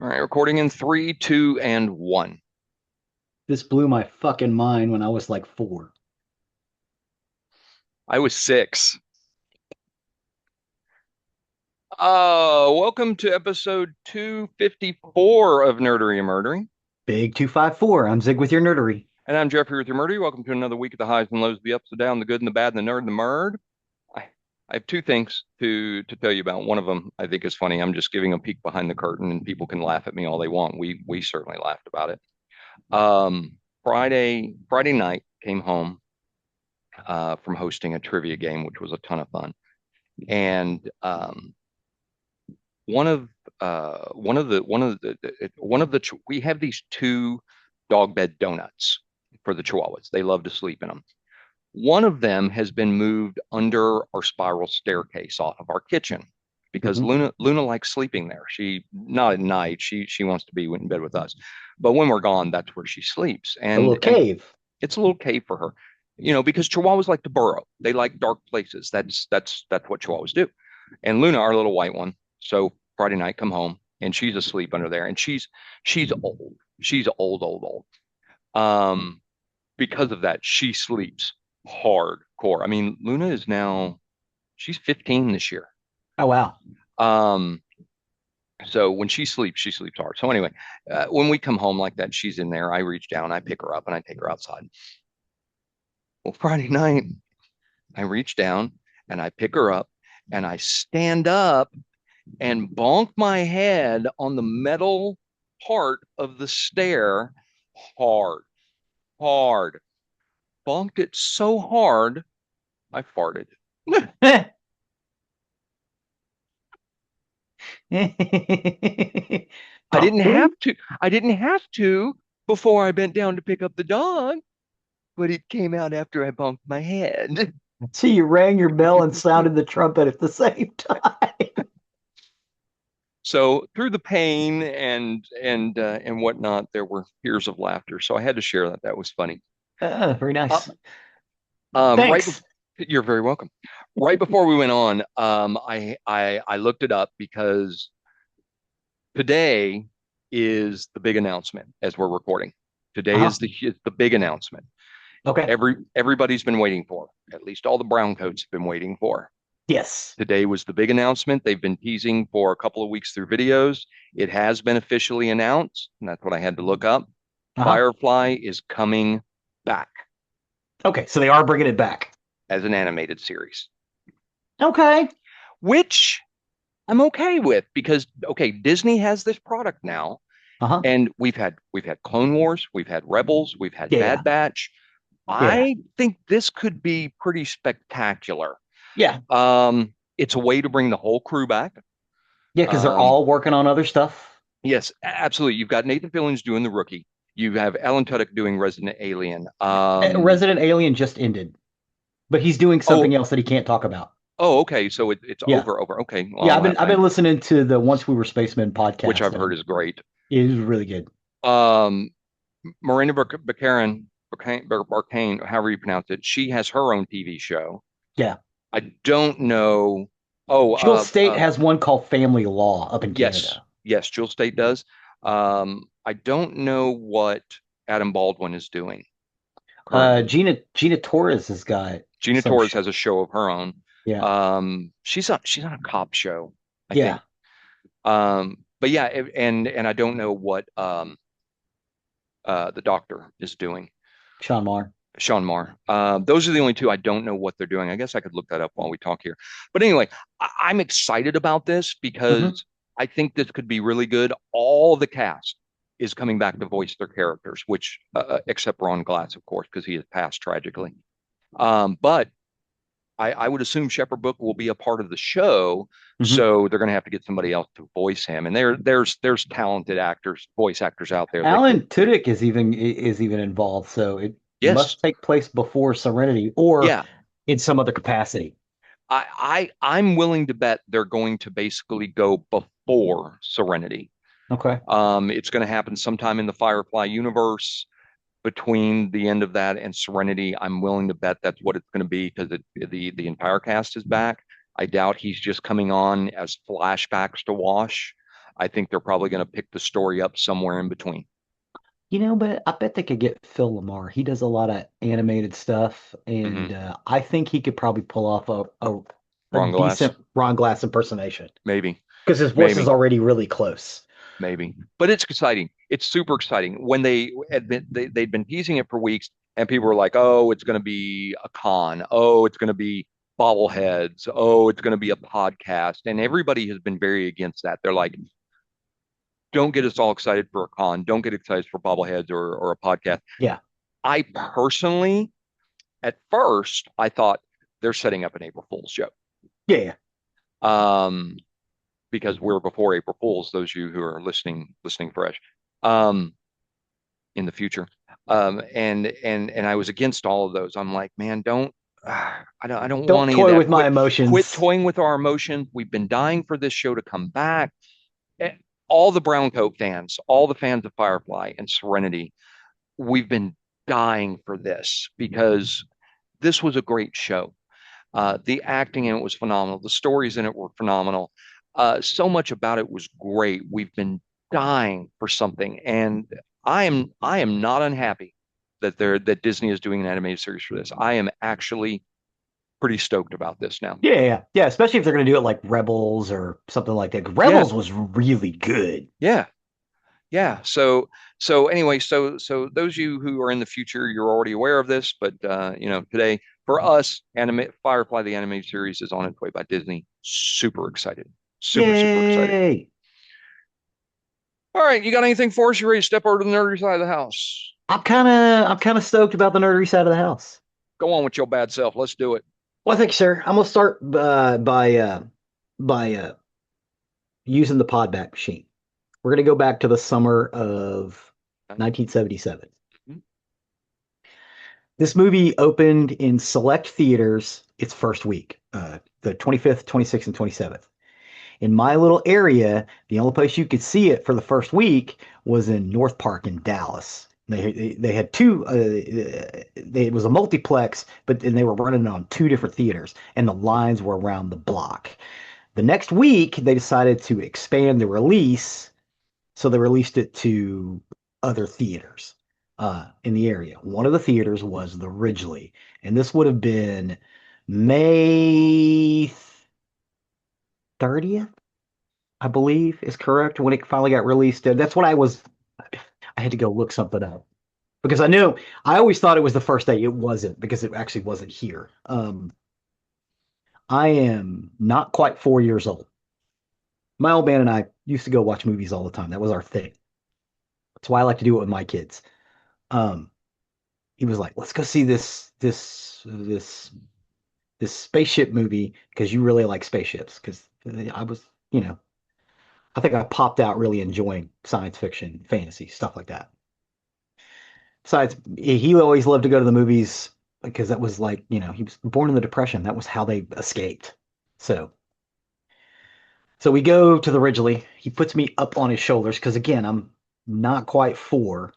All right, recording in three, two, and one. This blew my fucking mind when I was like 4. I was six. Welcome to episode 254 of Nerdery and Murdery. Big 254. I'm Zig with your nerdery. And I'm Jeffrey with your Murdery. Welcome to another week of the highs and lows, the ups and downs, the good and the bad, and the nerd and the murd. I, I have two things to tell you about. One of them I think is funny. I'm just giving a peek behind the curtain, and people can laugh at me all they want. We certainly laughed about it. Friday night came home from hosting a trivia game, which was a ton of fun. And we have these two dog bed donuts for the Chihuahuas. They love to sleep in them. One of them has been moved under our spiral staircase off of our kitchen because Mhm. Luna likes sleeping there. She not at night. She wants to be in bed with us, but when we're gone, that's where she sleeps. A little And cave. it's a little cave for her, because Chihuahuas like to burrow. They like dark places. That's what Chihuahuas do. And Luna, our little white one, so Friday night come home and she's asleep under there, and she's old. She's old, old, old. Um, because of that, she sleeps hardcore. I mean, Luna is now she's 15 this year. Oh, wow. Um, so when she sleeps hard. So anyway, when we come home like that, she's in there. I reach down, I pick her up, and I take her outside. Well, Friday night, I reach down and I pick her up and I stand up and bonk my head on the metal part of the stair hard, hard. Bonked it so hard, I farted. I didn't have Oh, to. I didn't have to before I bent down to pick up the dog, but it came out after I bonked my head. so you rang your bell and sounded the trumpet at the same time. So through the pain and whatnot, there were tears of laughter. So I had to share that. That was funny. Very Uh, nice. right. Thanks. You're very welcome. Right before we went on, I looked it up because today is the big announcement as we're recording. Today Uh-huh. is the big announcement. Okay. Everybody's been waiting for. At least all the brown coats have been waiting for. Yes. Today was the big announcement. They've been teasing for a couple of weeks through videos. It has been officially announced, and that's what I had to look up. Uh-huh. Firefly is coming back Okay, so they are bringing it back. as an animated series, Okay. which I'm okay with because okay, Disney has this product now, Uh-huh. and we've had Clone Wars, we've had Rebels, we've had Yeah. Bad Batch. Yeah. I think this could be pretty spectacular. Yeah. It's a way to bring the whole crew back. Yeah, because they're Um, all working on other stuff. Yes, absolutely. You've got Nathan Fillion's doing The Rookie. You have Alan Tudyk doing Resident Alien. Resident Alien just ended, but he's doing Oh, something else that he can't talk about. okay. So it's Yeah. over. Okay, well, Yeah, I'll have I've to, been listening to the Once We Were Spacemen which podcast, I've heard and is great. it is really good. Um, Miranda Barkane, however you pronounce it, she has her own TV show. Yeah. I don't know. Oh, Jill State has one called Family Law up in yes, Canada. yes, Jill State does. I don't know what Adam Baldwin is doing currently. Gina Torres has got Gina some Torres has a show of her own. yeah. She's on a cop show, I Yeah. think. But yeah, and I don't know what the doctor is doing. Sean Marr. Sean Marr. Those are the only two I don't know what they're doing. I guess I could look that up while we talk here. But anyway, I'm excited about this Hmm. because I think this could be really good. All the cast is coming back to voice their characters, which except Ron Glass, of course, because he has passed tragically. But I would assume Shepherd Book will be a part of the show, Hmm. so they're going to have to get somebody else to voice him. And there's talented actors, voice actors out there that could. Alan Tudyk is even involved, so it Yes, must take place before Serenity or yeah. in some other capacity. I'm willing to bet they're going to basically go before Serenity. Okay. It's going to happen sometime in the Firefly universe between the end of that and Serenity. I'm willing to bet that's what it's going to be because the entire cast is back. I doubt he's just coming on as flashbacks to Wash. I think they're probably going to pick the story up somewhere in between. But I bet they could get Phil Lamar. He does a lot of animated stuff, and Hmm. I think he could probably pull off a Ron Glass, decent Ron Glass impersonation maybe, because his voice is maybe. already really close. Maybe, but it's exciting. It's super exciting. When they'd been teasing it for weeks, and people were like, "Oh, it's going to be a con. Oh, it's going to be bobbleheads. Oh, it's going to be a podcast." And everybody has been very against that. They're like, "Don't get us all excited for a con. Don't get excited for bobbleheads or a podcast." Yeah, I personally, at first, I thought they're setting up an April Fool's joke. yeah, yeah. Um, because we're before April Fools, those of you who are listening fresh. Um, in the future. And I was against all of those. I'm like, man, don't I don't want Don't any of toy that. with my Quit emotions. toying with our emotions. We've been dying for this show to come back. Eh, All the Brown Coat fans, all the fans of Firefly and Serenity, we've been dying for this because this was a great show. The acting in it was phenomenal. The stories in it were phenomenal. So much about it was great. We've been dying for something, and I am not unhappy that Disney is doing an animated series for this. I am actually pretty stoked about this now. Yeah, yeah, yeah. Especially if they're going to do it like Rebels or something like that. Yeah, Rebels was really good. yeah, yeah. So anyway, so those of you who are in the future, you're already aware of this, but today for us, anime Firefly the animated series is on its way by Disney. Super excited. Super excited. Yay! All right, you got anything for us? You ready to step over to the nerdy side of the house? I'm kind of stoked about the nerdery side of the house. Go on with your bad self. Let's do it. Well, thank you, sir. I'm gonna start by using the podback machine. We're gonna go back to the summer of 1977. Mhm. This movie opened in select theaters its first week, the 25th, 26th, and 27th. In my little area, the only place you could see it for the first week was in North Park in Dallas. They had two. It was a multiplex, and they were running it on two different theaters, and the lines were around the block. The next week, they decided to expand the release, so they released it to other theaters in the area. One of the theaters was the Ridgely, and this would have been May 30th, I believe is correct when it finally got released. That's what I was. I had to go look something up because I always thought it was the first day. It wasn't because it actually wasn't here. I am not quite 4 years old. My old man and I used to go watch movies all the time. That was our thing. That's why I like to do it with my kids. Um, he was like, "Let's go see this spaceship movie because you really like spaceships." Because I was, I think I popped out really enjoying science fiction, fantasy, stuff like that. Besides, he always loved to go to the movies because that was like, he was born in the Depression. That was how they escaped. So, so we go to the Ridgely. He puts me up on his shoulders because again, I'm not quite four.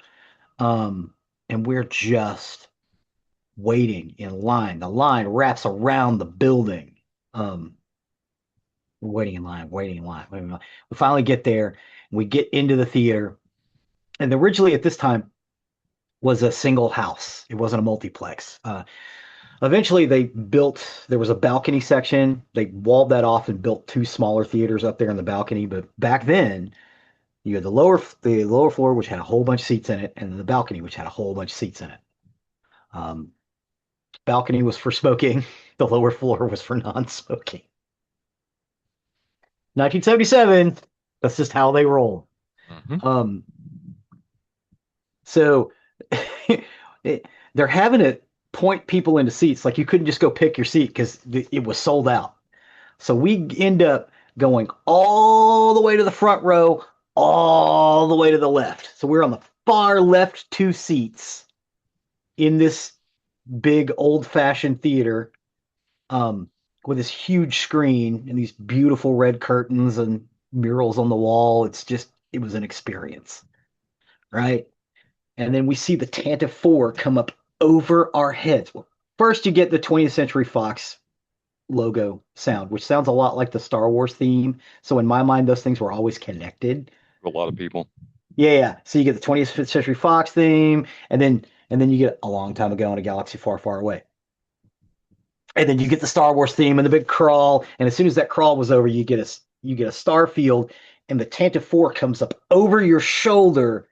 Um, and we're just waiting in line. The line wraps around the building. Um, we're waiting in line, waiting in line, waiting in line. We finally get there. We get into the theater. And originally at this time was a single house. It wasn't a multiplex. Eventually, there was a balcony section. They walled that off and built two smaller theaters up there in the balcony. But back then, you had the lower floor, which had a whole bunch of seats in it, and the balcony, which had a whole bunch of seats in it. Um, balcony was for smoking. The lower floor was for non-smoking. 1977. That's just how they roll. Mhm. Um, so they're having to point people into seats. Like you couldn't just go pick your seat because it was sold out. So we end up going all the way to the front row, all the way to the left. So we're on the far left two seats in this big old-fashioned theater um, with this huge screen and these beautiful red curtains and murals on the wall. It was an experience, right? And then we see the Tantive 4 come up over our heads. Well, first you get the 20th Century Fox logo sound, which sounds a lot like the Star Wars theme. So in my mind, those things were always connected. A lot of people. Yeah, yeah. So you get the 20th Century Fox theme, and then you get a long time ago in a galaxy far, far away. And then you get the Star Wars theme and the big crawl. And as soon as that crawl was over, you get a star field, and the Tantive 4 comes up over your shoulder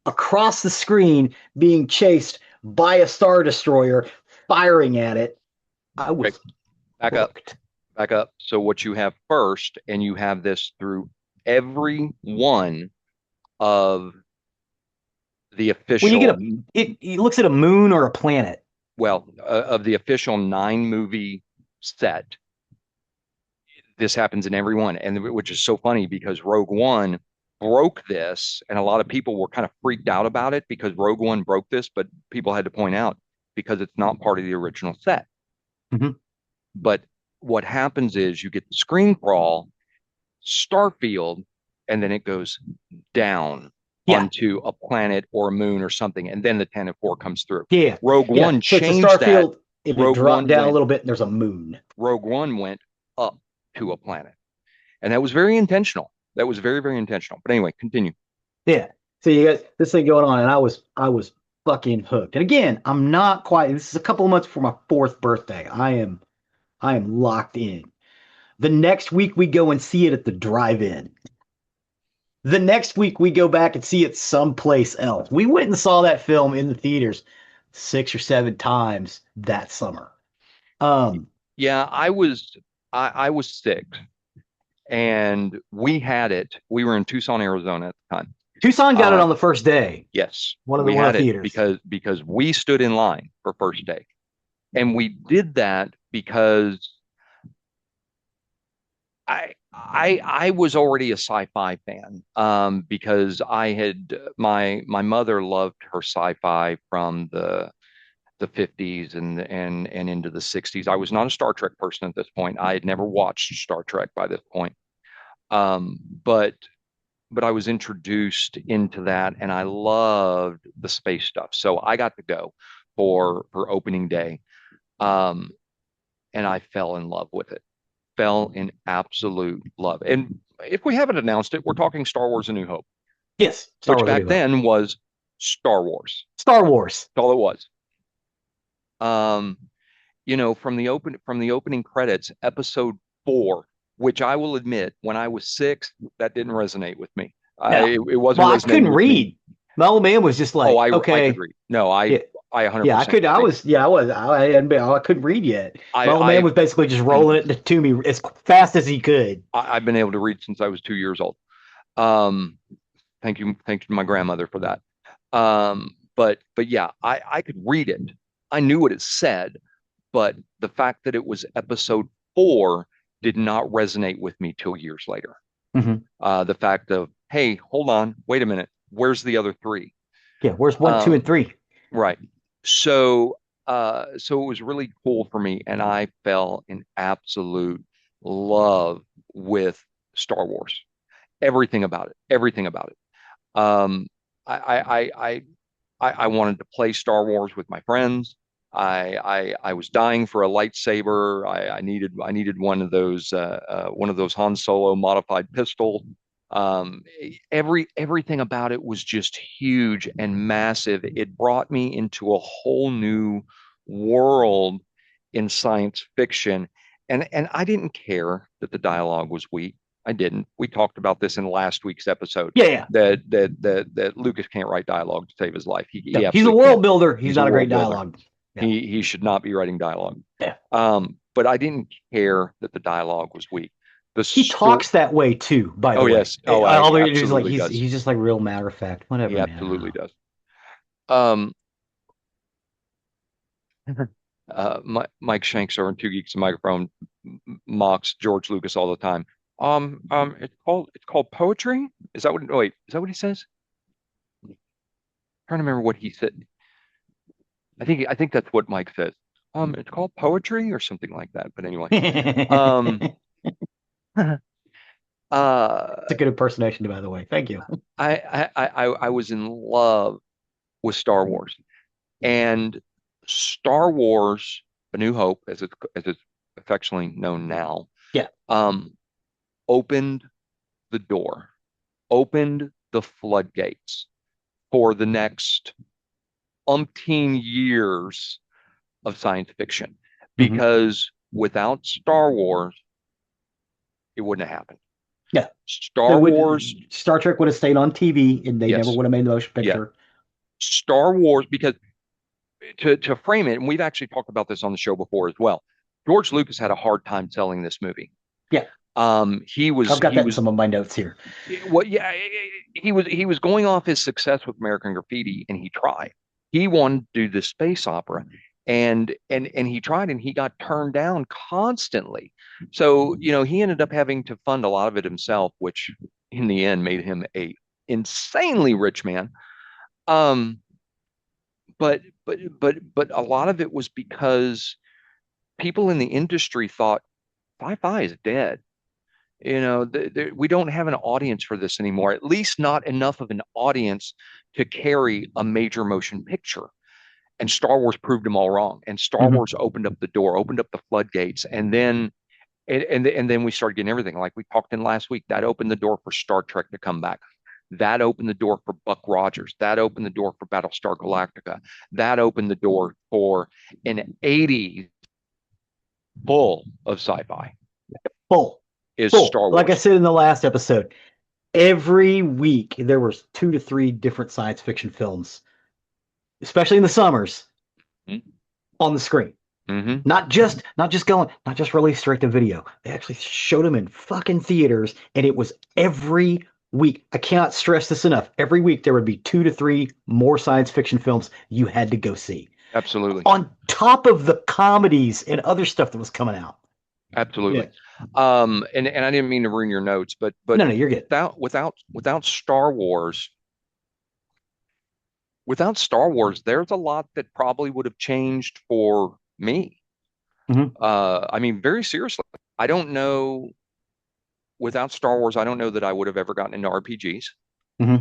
across the screen, being chased by a Star Destroyer, firing at it. I Okay, was back up, hooked. back up. So what you have first, and you have this through every one of the When you get official, it looks at a moon or a planet. well, of the official 9 movie set, this happens in every one, and which is so funny because Rogue One broke this, and a lot of people were kind of freaked out about it because Rogue One broke this, but people had to point out because it's not part of the original set. Mhm. But what happens is you get the screen crawl, Starfield, and then it goes down Yeah, onto a planet or a moon or something, and then the 10 of 4 comes through. yeah, Rogue yeah. One So it's a changed that. Starfield. If you Rogue drop One down a went little bit, and there's a moon. Rogue One went up to a planet. And that was very intentional. That was very, very intentional. But anyway, continue. Yeah. So you got this thing going on, and I was fucking hooked. And again, I'm not quite. This is a couple of months before my fourth birthday. I am locked in. The next week we go and see it at the drive-in. The next week we go back and see it someplace else. We went and saw that film in the theaters 6 or 7 times that summer. Um, Yeah, I was sick and we had it. We were in Tucson, Arizona at the time. Tucson got it Uh on the first day. yes, One of the we one of had the it theaters. because we stood in line for first day. And we did that because I was already a sci-fi fan because I had my mother loved her sci-fi from the 50s and into the 60s. I was not a Star Trek person at this point. I had never watched Star Trek by this point. Um, but but I was introduced into that and I loved the space stuff. So I got to go for opening day. Um, and I fell in love with it. Fell in absolute love. And if we haven't announced it, we're talking Star Wars: A New Hope, Yes, Star which Wars: A back New Hope. then was Star Wars. Star Wars. That's all it was. Um, from the opening credits, episode 4, which I will admit, when I was 6, that didn't resonate with me. No. It wasn't Well, I resonating couldn't with me. read. My old man was just Oh, like, I could okay, read. No, yeah, I yeah, I 100% could. could I read. was, yeah, I was. I couldn't read yet. My old man I was basically just rolling it to me as fast as he could. I've been able to read since I was 2 years old. Um, thank you to my grandmother for that. But yeah, I could read it. I knew what it said, but the fact that it was episode 4 did not resonate with me till years later. Hmm. The fact of, hey, hold on, wait a minute, where's the other three? Yeah, where's 1, 2, and Um, 3? right. So, so it was really cool for me, and I fell in absolute love with Star Wars. Everything about it, everything about it. I, I, I, I, I wanted to play Star Wars with my friends. I was dying for a lightsaber. I needed one of those Han Solo modified pistol. Everything about it was just huge and massive. It brought me into a whole new world in science fiction, and I didn't care that the dialogue was weak. I didn't. We talked about this in last week's episode Yeah, yeah. that Lucas can't write dialogue to save his life. He No, he's a absolutely world can't. builder. He's He's a not a great world builder. dialogue. Yeah, He should not be writing dialogue. yeah. But I didn't care that the dialogue was weak. The He story. talks that way too. By the Oh way, yes. Oh, all he the just like absolutely he's does. he's just like real matter of fact. He Whatever, man. I don't absolutely know. does. Um, Mike Shanks on Two Geeks and Microphone mocks George Lucas all the time. It's called poetry. Is that what? Oh, wait, is that what he says? I'm trying to remember what he said. I think that's what Mike says. It's called poetry or something like that. But anyway, um, It's uh, a good impersonation, by the way. Thank you. I was in love with Star Wars and Star Wars: A New Hope, as it's affectionately known now, Yeah. um, opened the door, opened the floodgates for the next umpteen years of science fiction. Hmm. Because without Star Wars, it wouldn't have happened. Yeah. They Star would Wars, Star Trek would have stayed on TV and they never yes, would have made the motion yeah. picture. Star Wars, because to frame it, and we've actually talked about this on the show before as well. George Lucas had a hard time selling this movie. Yeah. He was I've got he that in was some of my notes here. what yeah he was going off his success with American Graffiti, and he tried. He wanted to do this space opera, and he tried, and he got turned down constantly. So he ended up having to fund a lot of it himself, which in the end made him a insanely rich man. Um, but a lot of it was because people in the industry thought sci-fi is dead. We don't have an audience for this anymore, at least not enough of an audience to carry a major motion picture. And Star Wars proved them all wrong. And Star Hmm. Wars opened up the door, opened up the floodgates, and then we started getting everything. Like we talked in last week, that opened the door for Star Trek to come back. That opened the door for Buck Rogers. That opened the door for Battlestar Galactica. That opened the door for an 80s full of sci-fi Full, is full. Star Like I Wars. said in the last episode, every week there was 2 to 3 different science fiction films, especially in the summers, on the screen. Mm-hmm. Not just released straight to video. They actually showed them in fucking theaters, and it was every week. I cannot stress this enough. Every week there would be 2 to 3 more science fiction films you had to go see. Absolutely. On top of the comedies and other stuff that was coming out. Yeah. Absolutely. And I didn't mean to ruin your notes, but No, no, you're good. without Star Wars, there's a lot that probably would have changed for me. Hmm. I mean, very seriously, I don't know. Without Star Wars, I don't know that I would have ever gotten into RPGs. Hmm.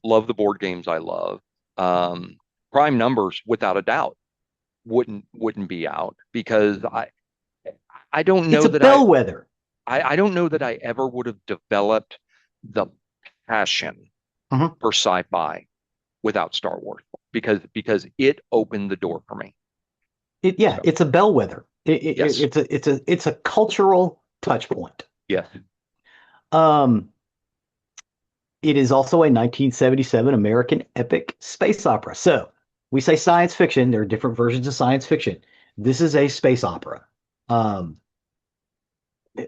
Love the board games I love. Um, Prime Numbers, without a doubt, wouldn't be out because I don't It's know a that I bellwether. I, I don't know that I ever would have developed the passion Hmm. for sci-fi without Star Wars because it opened the door for me. Yeah, So it's a bellwether. yes, It's a cultural touch point. yes, Um, it is also a 1977 American epic space opera. So we say science fiction. There are different versions of science fiction. This is a space opera. Um,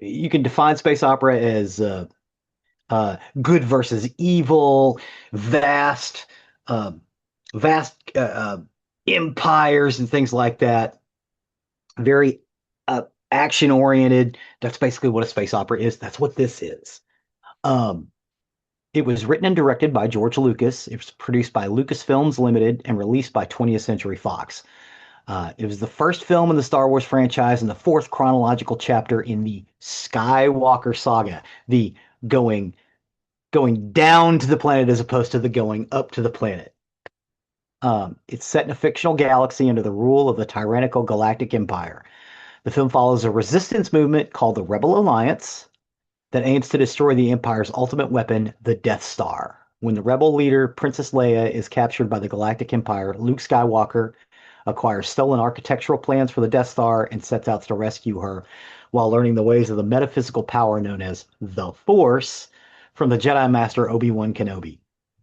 you can define space opera as good versus evil, vast, um, vast empires and things like that. Very action oriented. That's basically what a space opera is. That's what this is. Um, it was written and directed by George Lucas. It was produced by Lucasfilms Limited and released by 20th Century Fox. It was the first film in the Star Wars franchise and the fourth chronological chapter in the Skywalker saga, the going going down to the planet as opposed to the going up to the planet. It's set in a fictional galaxy under the rule of the tyrannical Galactic Empire. The film follows a resistance movement called the Rebel Alliance that aims to destroy the Empire's ultimate weapon, the Death Star. When the rebel leader, Princess Leia, is captured by the Galactic Empire, Luke Skywalker acquires stolen architectural plans for the Death Star and sets out to rescue her while learning the ways of the metaphysical power known as the Force from the Jedi Master Obi-Wan Kenobi.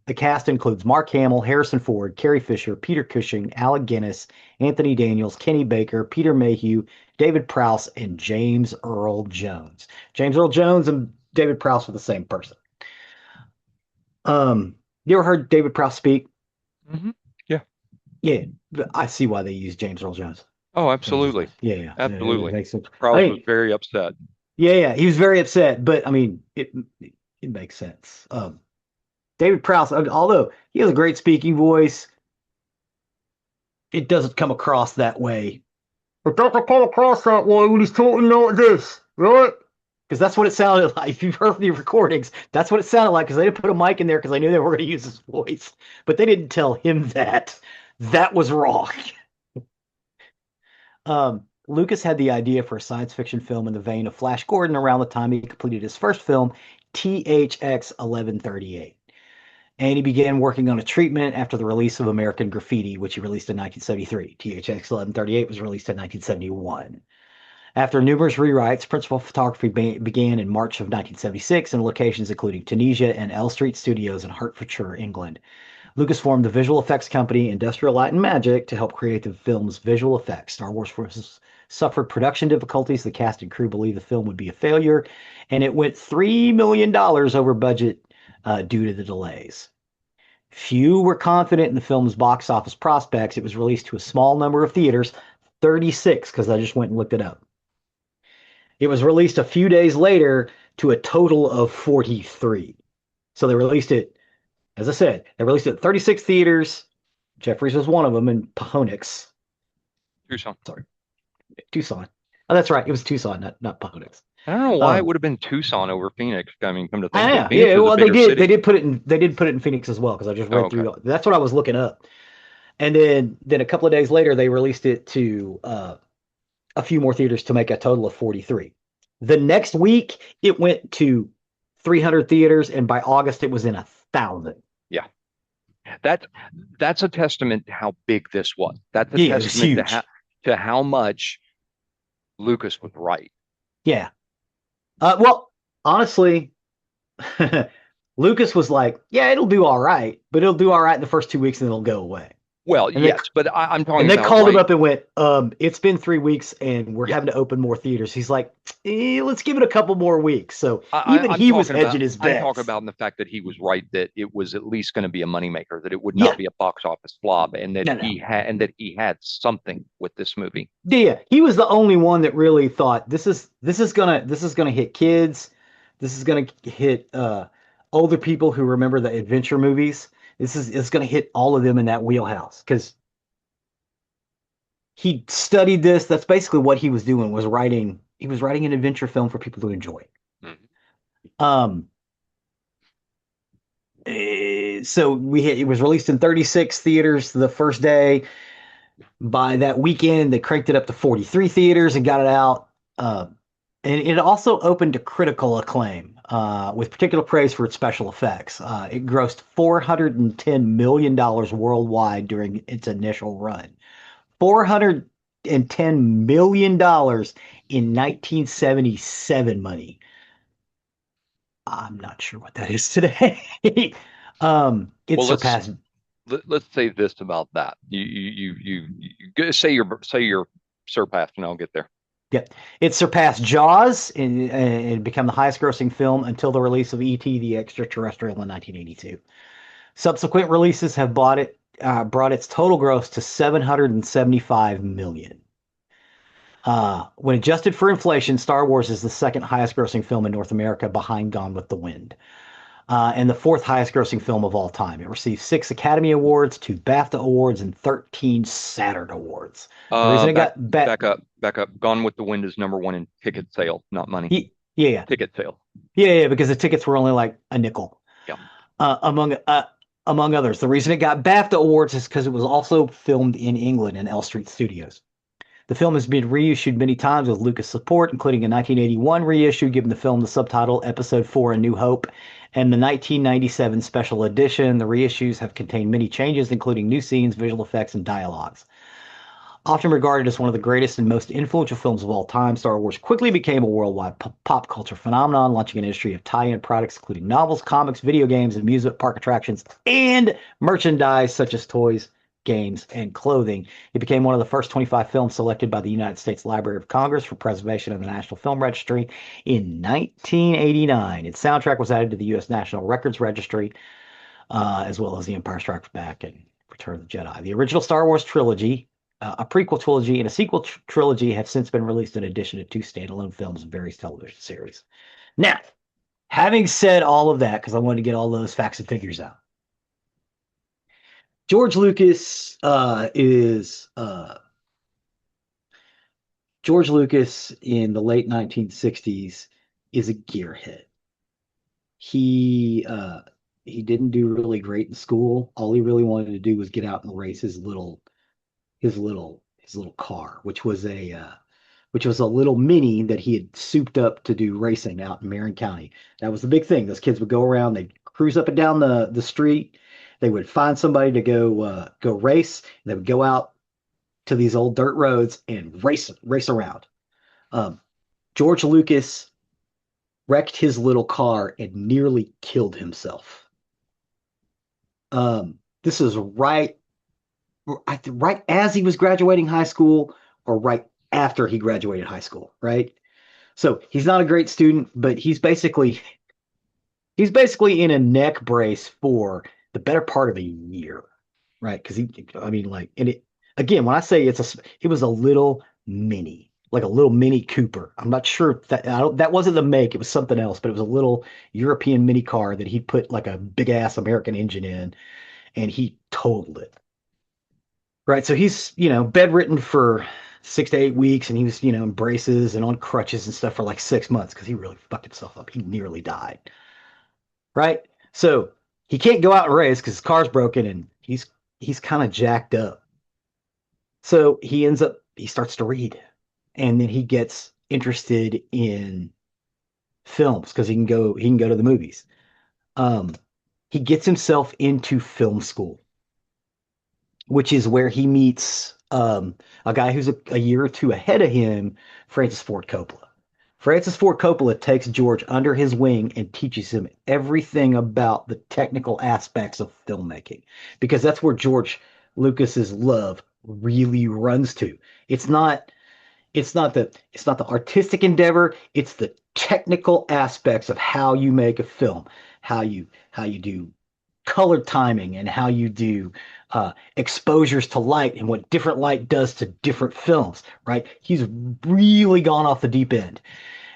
The cast includes Mark Hamill, Harrison Ford, Carrie Fisher, Peter Cushing, Alec Guinness, Anthony Daniels, Kenny Baker, Peter Mayhew, David Prowse, and James Earl Jones. James Earl Jones and David Prowse are the same person. You ever heard David Prowse speak? hmm yeah. Yeah, I see why they use James Earl Jones. Oh, Yeah, his absolutely, voice. Yeah, yeah, it absolutely. makes sense. I Prowse was mean, very upset. yeah, yeah, he was very upset, but I mean, it makes sense. David Prowse, although he has a great speaking voice, it doesn't come across that way. It doesn't come across that way when he's talking like this, right? Because that's what it sounded like. If you've heard the recordings, that's what it sounded like because they didn't put a mic in there because they knew they were going to use his voice. But they didn't tell him that. That was wrong. Lucas had the idea for a science fiction film in the vein of Flash Gordon around the time he completed his first film, THX 1138. And he began working on a treatment after the release of American Graffiti, which he released in 1973. THX 1138 was released in 1971. After numerous rewrites, principal photography began in March of 1976 in locations including Tunisia and L Street Studios in Hertfordshire, England. Lucas formed the visual effects company Industrial Light and Magic to help create the film's visual effects. Star Wars suffered production difficulties. The cast and crew believed the film would be a failure, and it went $3 million over budget due to the delays. Few were confident in the film's box office prospects. It was released to a small number of theaters, 36, because I just went and looked it up. It was released a few days later to a total of 43. So they released it, as I said, they released it at 36 theaters. Jeffries was one of them in Pahonix. Tucson. Sorry, Tucson. Oh, that's right. It was Tucson, not Pahonix. I don't know why it would have been Tucson over Phoenix. I mean, come to think of it, Yeah, Phoenix is a well, bigger city. they did put it in Phoenix as well because I just Oh, read okay. through. That's what I was looking up. And then a couple of days later, they released it to a few more theaters to make a total of 43. The next week, it went to 300 theaters, and by August, it was in 1,000. Yeah. That that's a testament to how big this was. That's a Yeah, it was testament huge. to how much Lucas was right. Yeah. Well, honestly, Lucas was like, "Yeah, it'll do all right, but it'll do all right in the first 2 weeks, and then it'll go away." Well, And they yes, but I'm talking And they about called him like, up and went, it's been 3 weeks and we're yeah, having to open more theaters. He's like, let's give it a couple more weeks. So even he was hedging his I'm talking bets. about in the fact that he was right that it was at least going to be a moneymaker, that it would not Yeah, be a box office flop, and that no. he had something with this movie. Yeah, he was the only one that really thought this is gonna hit kids. This is gonna hit older people who remember the adventure movies. It's gonna hit all of them in that wheelhouse because he studied this. That's basically what he was doing was writing. He was writing an adventure film for people to enjoy. Mhm. Um, so it was released in 36 theaters the first day. By that weekend, they cranked it up to 43 theaters and got it out. Uh, and it also opened to critical acclaim, with particular praise for its special effects. It grossed $410 million worldwide during its initial run. $410 million in 1977 money. I'm not sure what that is today. It Well, surpassed. let's say this about that. Say you're surpassed, and I'll get there. Yep, it surpassed Jaws and became the highest-grossing film until the release of E.T. the Extraterrestrial in 1982. Subsequent releases have brought its total gross to 775 million. When adjusted for inflation, Star Wars is the second highest-grossing film in North America, behind Gone with the Wind. And the fourth highest grossing film of all time. It received 6 Academy Awards, 2 BAFTA Awards, and 13 Saturn Awards. The reason it Back got back, back up. Gone with the Wind is number one in ticket sale, not money. yeah, Ticket sale. yeah, because the tickets were only like a nickel, Yeah. uh, among uh, among others. The reason it got BAFTA Awards is because it was also filmed in England in L Street Studios. The film has been reissued many times with Lucas support, including a 1981 reissue giving the film the subtitle Episode 4: A New Hope, and the 1997 special edition. The reissues have contained many changes, including new scenes, visual effects, and dialogues. Often regarded as one of the greatest and most influential films of all time, Star Wars quickly became a worldwide pop culture phenomenon, launching an industry of tie-in products including novels, comics, video games, amusement park attractions, and merchandise such as toys, games, and clothing. It became one of the first 25 films selected by the United States Library of Congress for preservation in the National Film Registry in 1989. Its soundtrack was added to the U.S. National Records Registry, as well as The Empire Strikes Back and Return of the Jedi. The original Star Wars trilogy, a prequel trilogy, and a sequel trilogy have since been released in addition to 2 standalone films and various television series. Now, having said all of that, because I wanted to get all those facts and figures out, George Lucas is George Lucas in the late 1960s is a gearhead. He didn't do really great in school. All he really wanted to do was get out and race his little car, which was which was a little mini that he had souped up to do racing out in Marin County. That was the big thing. Those kids would go around, they'd cruise up and down the street. They would find somebody to go race. And they would go out to these old dirt roads and race around. Um, George Lucas wrecked his little car and nearly killed himself. This is right as he was graduating high school, or right after he graduated high school, right? So he's not a great student, but he's basically in a neck brace for the better part of a year, right? Because I mean, like, and it again, when I say it was a little mini, like a little mini Cooper. I'm not sure if that wasn't the make, it was something else, but it was a little European mini car that he put like a big ass American engine in, and he totaled it. Right. So he's, bedridden for 6 to 8 weeks, and he was, in braces and on crutches and stuff for like 6 months because he really fucked himself up. He nearly died. Right. So he can't go out and race because his car's broken and he's kind of jacked up. So he starts to read, and then he gets interested in films because he can go to the movies. Um, he gets himself into film school, which is where he meets a guy who's a year or two ahead of him, Francis Ford Coppola. Francis Ford Coppola takes George under his wing and teaches him everything about the technical aspects of filmmaking, because that's where George Lucas's love really runs to. It's not it's not the artistic endeavor, it's the technical aspects of how you make a film, how you do color timing, and how you do exposures to light and what different light does to different films, right? He's really gone off the deep end.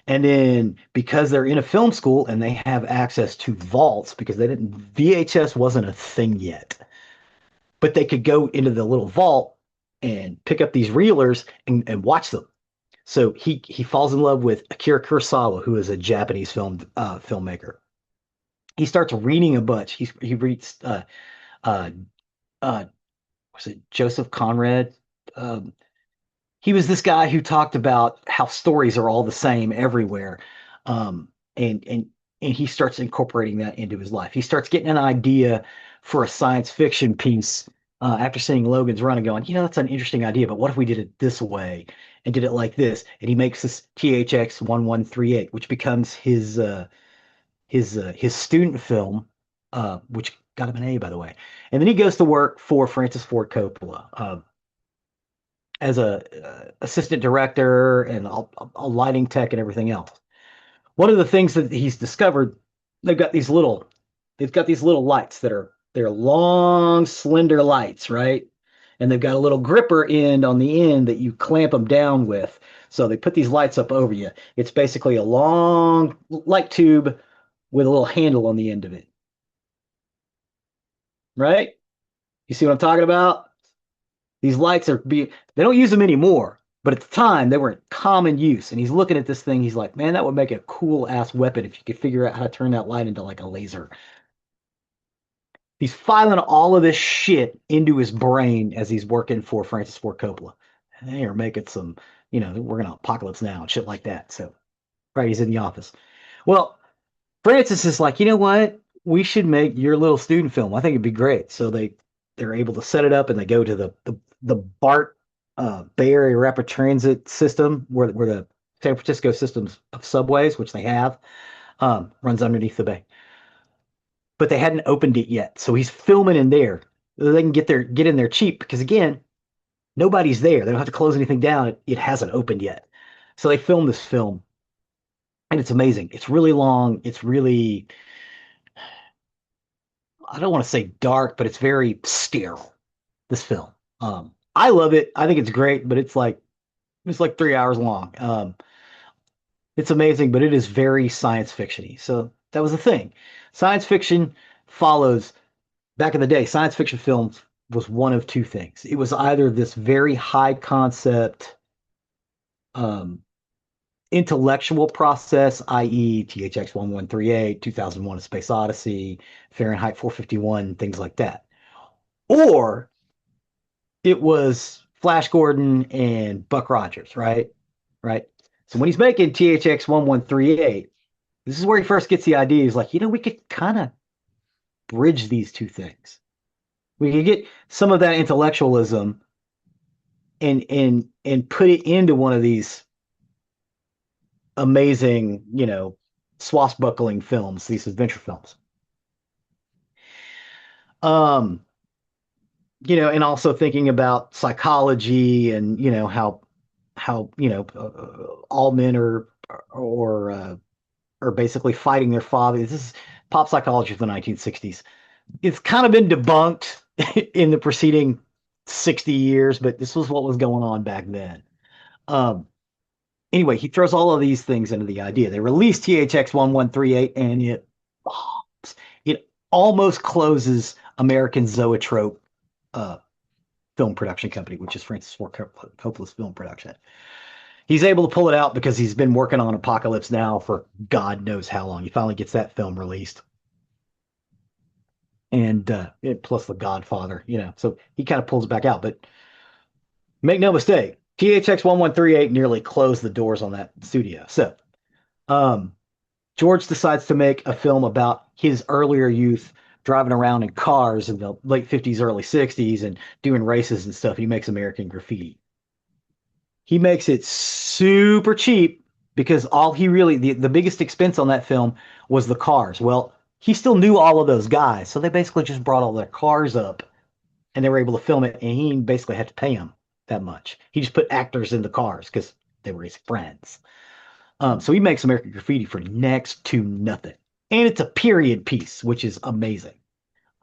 And then because they're in a film school and they have access to vaults, because VHS wasn't a thing yet, but they could go into the little vault and pick up these reelers and watch them. So he falls in love with Akira Kurosawa, who is a Japanese filmmaker. He starts reading a bunch. He reads uh, uh, was it Joseph Conrad? Um, he was this guy who talked about how stories are all the same everywhere, um, and he starts incorporating that into his life. He starts getting an idea for a science fiction piece after seeing Logan's Run and going, that's an interesting idea, but what if we did it this way and did it like this? And he makes this THX 1138, which becomes his student film, which got him an A, by the way. And then he goes to work for Francis Ford Coppola as a assistant director and a lighting tech and everything else. One of the things that he's discovered, they've got these little they've got these little lights they're long, slender lights, right? And they've got a little gripper end on the end that you clamp them down with. So they put these lights up over you. It's basically a long light tube with a little handle on the end of it, right? You see what I'm talking about? These lights they don't use them anymore, but at the time they were in common use. And he's looking at this thing. He's like, man, that would make a cool ass weapon if you could figure out how to turn that light into like a laser. He's filing all of this shit into his brain as he's working for Francis Ford Coppola. And they are making some, we're gonna apocalypse now and shit like that. So, right, he's in the office. Well, Francis is like, you know what? We should make your little student film. I think it'd be great. So they're able to set it up, and they go to the BART, Bay Area Rapid Transit system, where the San Francisco systems of subways, which they have, runs underneath the bay. But they hadn't opened it yet, so he's filming in there. They can get in there cheap because, again, nobody's there. They don't have to close anything down. It hasn't opened yet, so they film this film, and it's amazing. It's really long. It's really, I don't want to say dark, but it's very sterile, this film. I love it. I think it's great, but it's like 3 hours long. It's amazing, but it is very science fictiony. So that was the thing. Science fiction follows back in the day. Science fiction films was one of two things. It was either this very high concept, um, intellectual process, i.e., THX 1138, 2001: A Space Odyssey, Fahrenheit 451, things like that, or it was Flash Gordon and Buck Rogers, right? right? So when he's making THX 1138, this is where he first gets the idea. He's like, we could kind of bridge these two things. We could get some of that intellectualism and put it into one of these amazing, swashbuckling films, these adventure films. Um, and also thinking about psychology and how all men are basically fighting their father. This is pop psychology of the 1960s. It's kind of been debunked in the preceding 60 years, but this was what was going on back then. Um, anyway, he throws all of these things into the idea. They release THX 1138 and it bombs. It almost closes American Zoetrope uh, film production company, which is Francis Ford Coppola's film production. He's able to pull it out because he's been working on Apocalypse Now for God knows how long. He finally gets that film released. And plus The Godfather, so he kind of pulls it back out. But make no mistake, THX 1138 nearly closed the doors on that studio. So um, George decides to make a film about his earlier youth driving around in cars in the late 50s, early 60s and doing races and stuff. He makes American Graffiti. He makes it super cheap because all he really, the biggest expense on that film was the cars. Well, he still knew all of those guys. So they basically just brought all their cars up and they were able to film it. And he basically had to pay them that much. He just put actors in the cars because they were his friends. So he makes American Graffiti for next to nothing. And it's a period piece, which is amazing.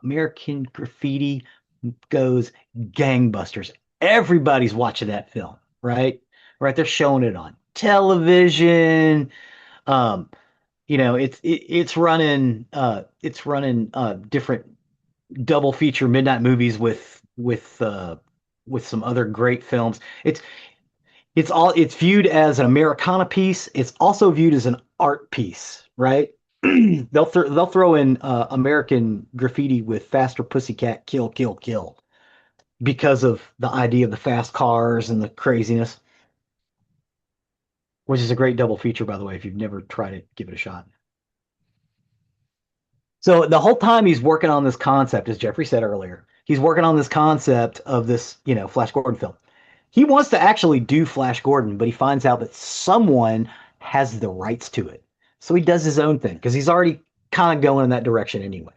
American Graffiti goes gangbusters. Everybody's watching that film, right? Right, they're showing it on television. Um, it's running different double feature midnight movies with some other great films. It's viewed as an Americana piece. It's also viewed as an art piece, right? They'll throw in American Graffiti with Faster Pussycat Kill Kill Kill because of the idea of the fast cars and the craziness, which is a great double feature, by the way. If you've never tried it, give it a shot. So the whole time he's working on this concept, as Jeffrey said earlier, he's working on this concept of this, Flash Gordon film. He wants to actually do Flash Gordon, but he finds out that someone has the rights to it. So he does his own thing because he's already kind of going in that direction anyway.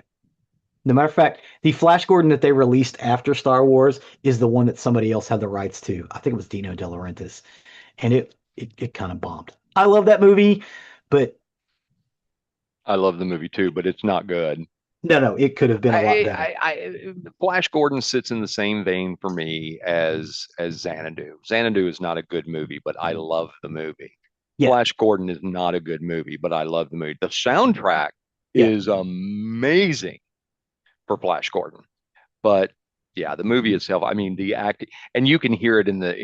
No matter of fact, the Flash Gordon that they released after Star Wars is the one that somebody else had the rights to. I think it was Dino De Laurentiis, and it kind of bombed. I love that movie, but I love the movie too, but it's not good. no, it could have been a lot I, better. Flash Gordon sits in the same vein for me as Xanadu. Xanadu is not a good movie, but I love the movie. Yeah, Flash Gordon is not a good movie, but I love the movie. The soundtrack yeah, is amazing for Flash Gordon, but yeah, the movie itself. I mean, the acting, and you can hear it in the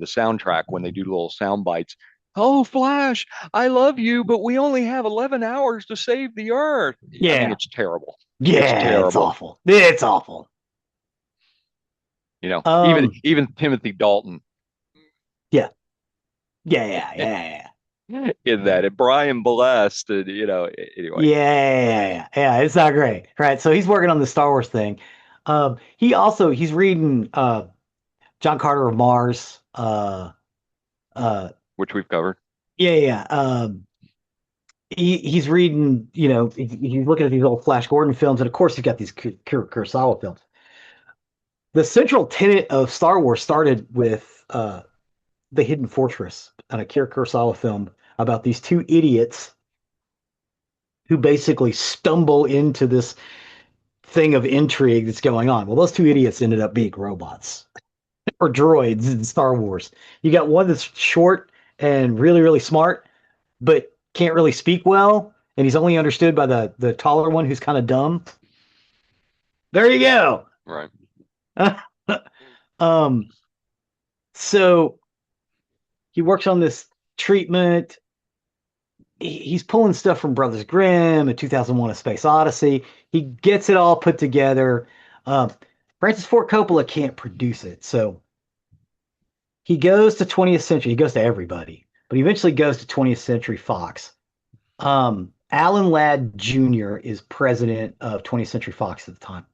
soundtrack when they do little sound bites. Oh, Flash, I love you, but we only have 11 hours to save the Earth. I mean, yeah, it's terrible. It's yeah. It's terrible. awful. It's awful. Um, Even Timothy Dalton yeah, yeah. in that, and Brian Blessed, and anyway, Yeah. It's not great, right? So he's working on the Star Wars thing. He's reading John Carter of Mars. Uh, which we've covered. yeah. He's reading, he's looking at these old Flash Gordon films, and of course he's got these Kurosawa films. The central tenet of Star Wars started with the Hidden Fortress, an Akira Kurosawa film about these two idiots who basically stumble into this thing of intrigue that's going on. Well, those two idiots ended up being robots or droids in Star Wars. You got one that's short and really, really smart, but can't really speak well, and he's only understood by the taller one who's kind of dumb. There you go. Right. um, so he works on this treatment. He's pulling stuff from Brothers Grimm and 2001: A Space Odyssey. He gets it all put together. Um, Francis Ford Coppola can't produce it, so he goes to 20th century. He goes to everybody. but he eventually goes to 20th Century Fox. Alan Ladd Jr. is president of 20th Century Fox at the time.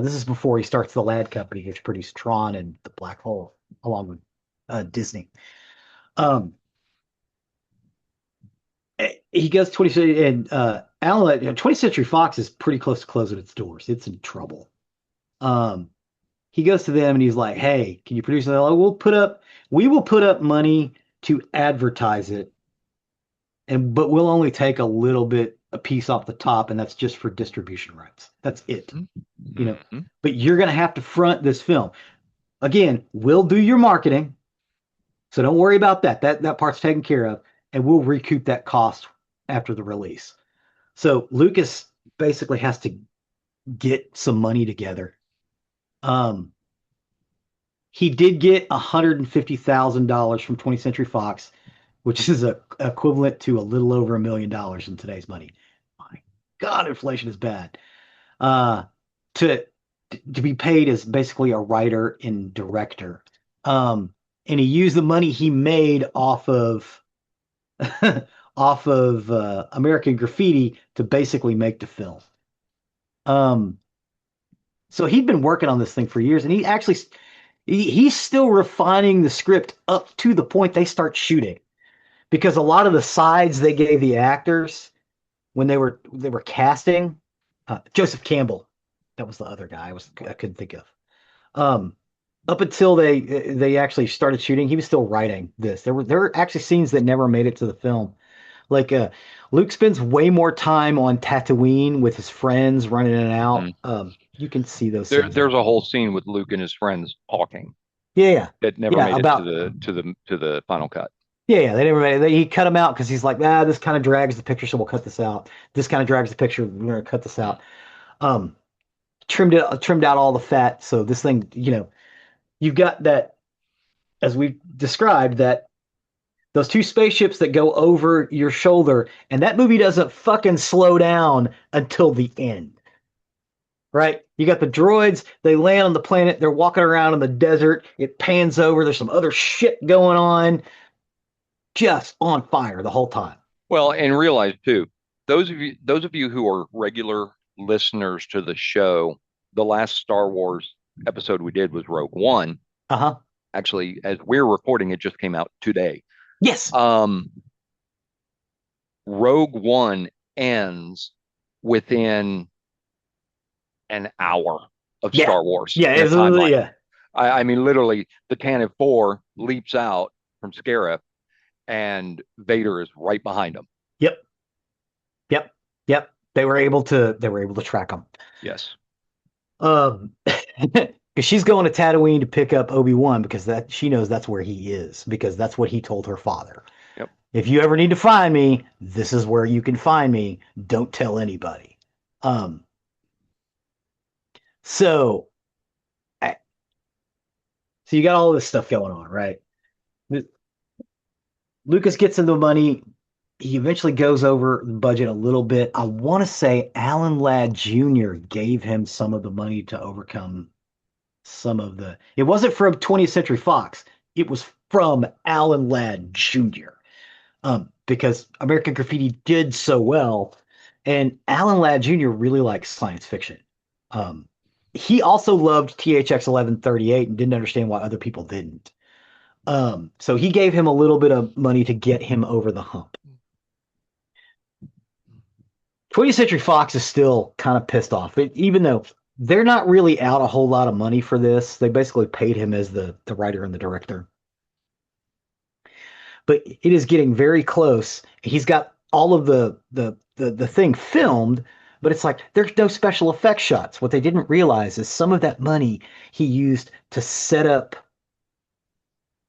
This is before he starts the Ladd Company, which produced Tron and The Black Hole, along with Disney. Um, he goes 20th Century, and Alan Ladd, 20th Century Fox is pretty close to closing its doors. It's in trouble. Um, he goes to them and he's like, "Hey, can you produce?" And they're like, we will put up money to advertise it, and but we'll only take a little bit a piece off the top, and that's just for distribution rights. That's it, you know. Mm-hmm. But you're gonna have to front this film. Again, we'll do your marketing, so don't worry about that. That part's taken care of, and we'll recoup that cost after the release. So Lucas basically has to get some money together. Um, he did get $150,000 from 20th Century Fox, which is equivalent to a little over $1 million in today's money. My God, inflation is bad. Uh, to to be paid as basically a writer and director. And he used the money he made off of American Graffiti to basically make the film. Um, so he'd been working on this thing for years, and he's still refining the script up to the point they start shooting because a lot of the sides they gave the actors when they were casting Joseph Campbell, that was the other guy I couldn't think of. Um, Up until they actually started shooting, he was still writing this. There were actually scenes that never made it to the film. Like Luke spends way more time on Tatooine with his friends running in and out. Mm-hmm. You can see those scenes There's out. a whole scene with Luke and his friends talking Yeah, yeah, that never yeah. made it to About the final cut. Yeah, yeah. They never made it. He cut him out because he's like, this kind of drags the picture, so we'll cut this out. This kind of drags the picture, we're gonna cut this out. Um, trimmed out all the fat, so this thing, you've got that as we described that those two spaceships that go over your shoulder, and that movie doesn't fucking slow down until the end. Right? You got the droids, they land on the planet, they're walking around in the desert, it pans over, there's some other shit going on, just on fire the whole time. Well, and realize too, those of you who are regular listeners to the show, the last Star Wars episode we did was Rogue One. Uh-huh. Actually, as we're recording, it just came out today. Yes. Rogue One ends within an hour of Yeah. Star Wars Yeah, in a it's literally, timeline. yeah. I mean, literally, the Tantive Four leaps out from Scarif, and Vader is right behind him. Yep. Yep. Yep. They were able to track them. Yes. Because she's going to Tatooine to pick up Obi-Wan because that she knows that's where he is because that's what he told her father. Yep. If you ever need to find me, this is where you can find me. Don't tell anybody. So, I, so you got all this stuff going on, right? Lucas gets into money. He eventually goes over the budget a little bit. I want to say Alan Ladd Jr. gave him some of the money to overcome some of the. It wasn't from 20th Century Fox. It was from Alan Ladd Jr. Because American Graffiti did so well, and Alan Ladd Jr. really likes science fiction. He also loved THX 1138 and didn't understand why other people didn't. So he gave him a little bit of money to get him over the hump. 20th Century Fox is still kind of pissed off, even though they're not really out a whole lot of money for this. They basically paid him as the writer and the director. But it is getting very close. He's got all of the thing filmed, but it's like there's no special effects shots. What they didn't realize is some of that money he used to set up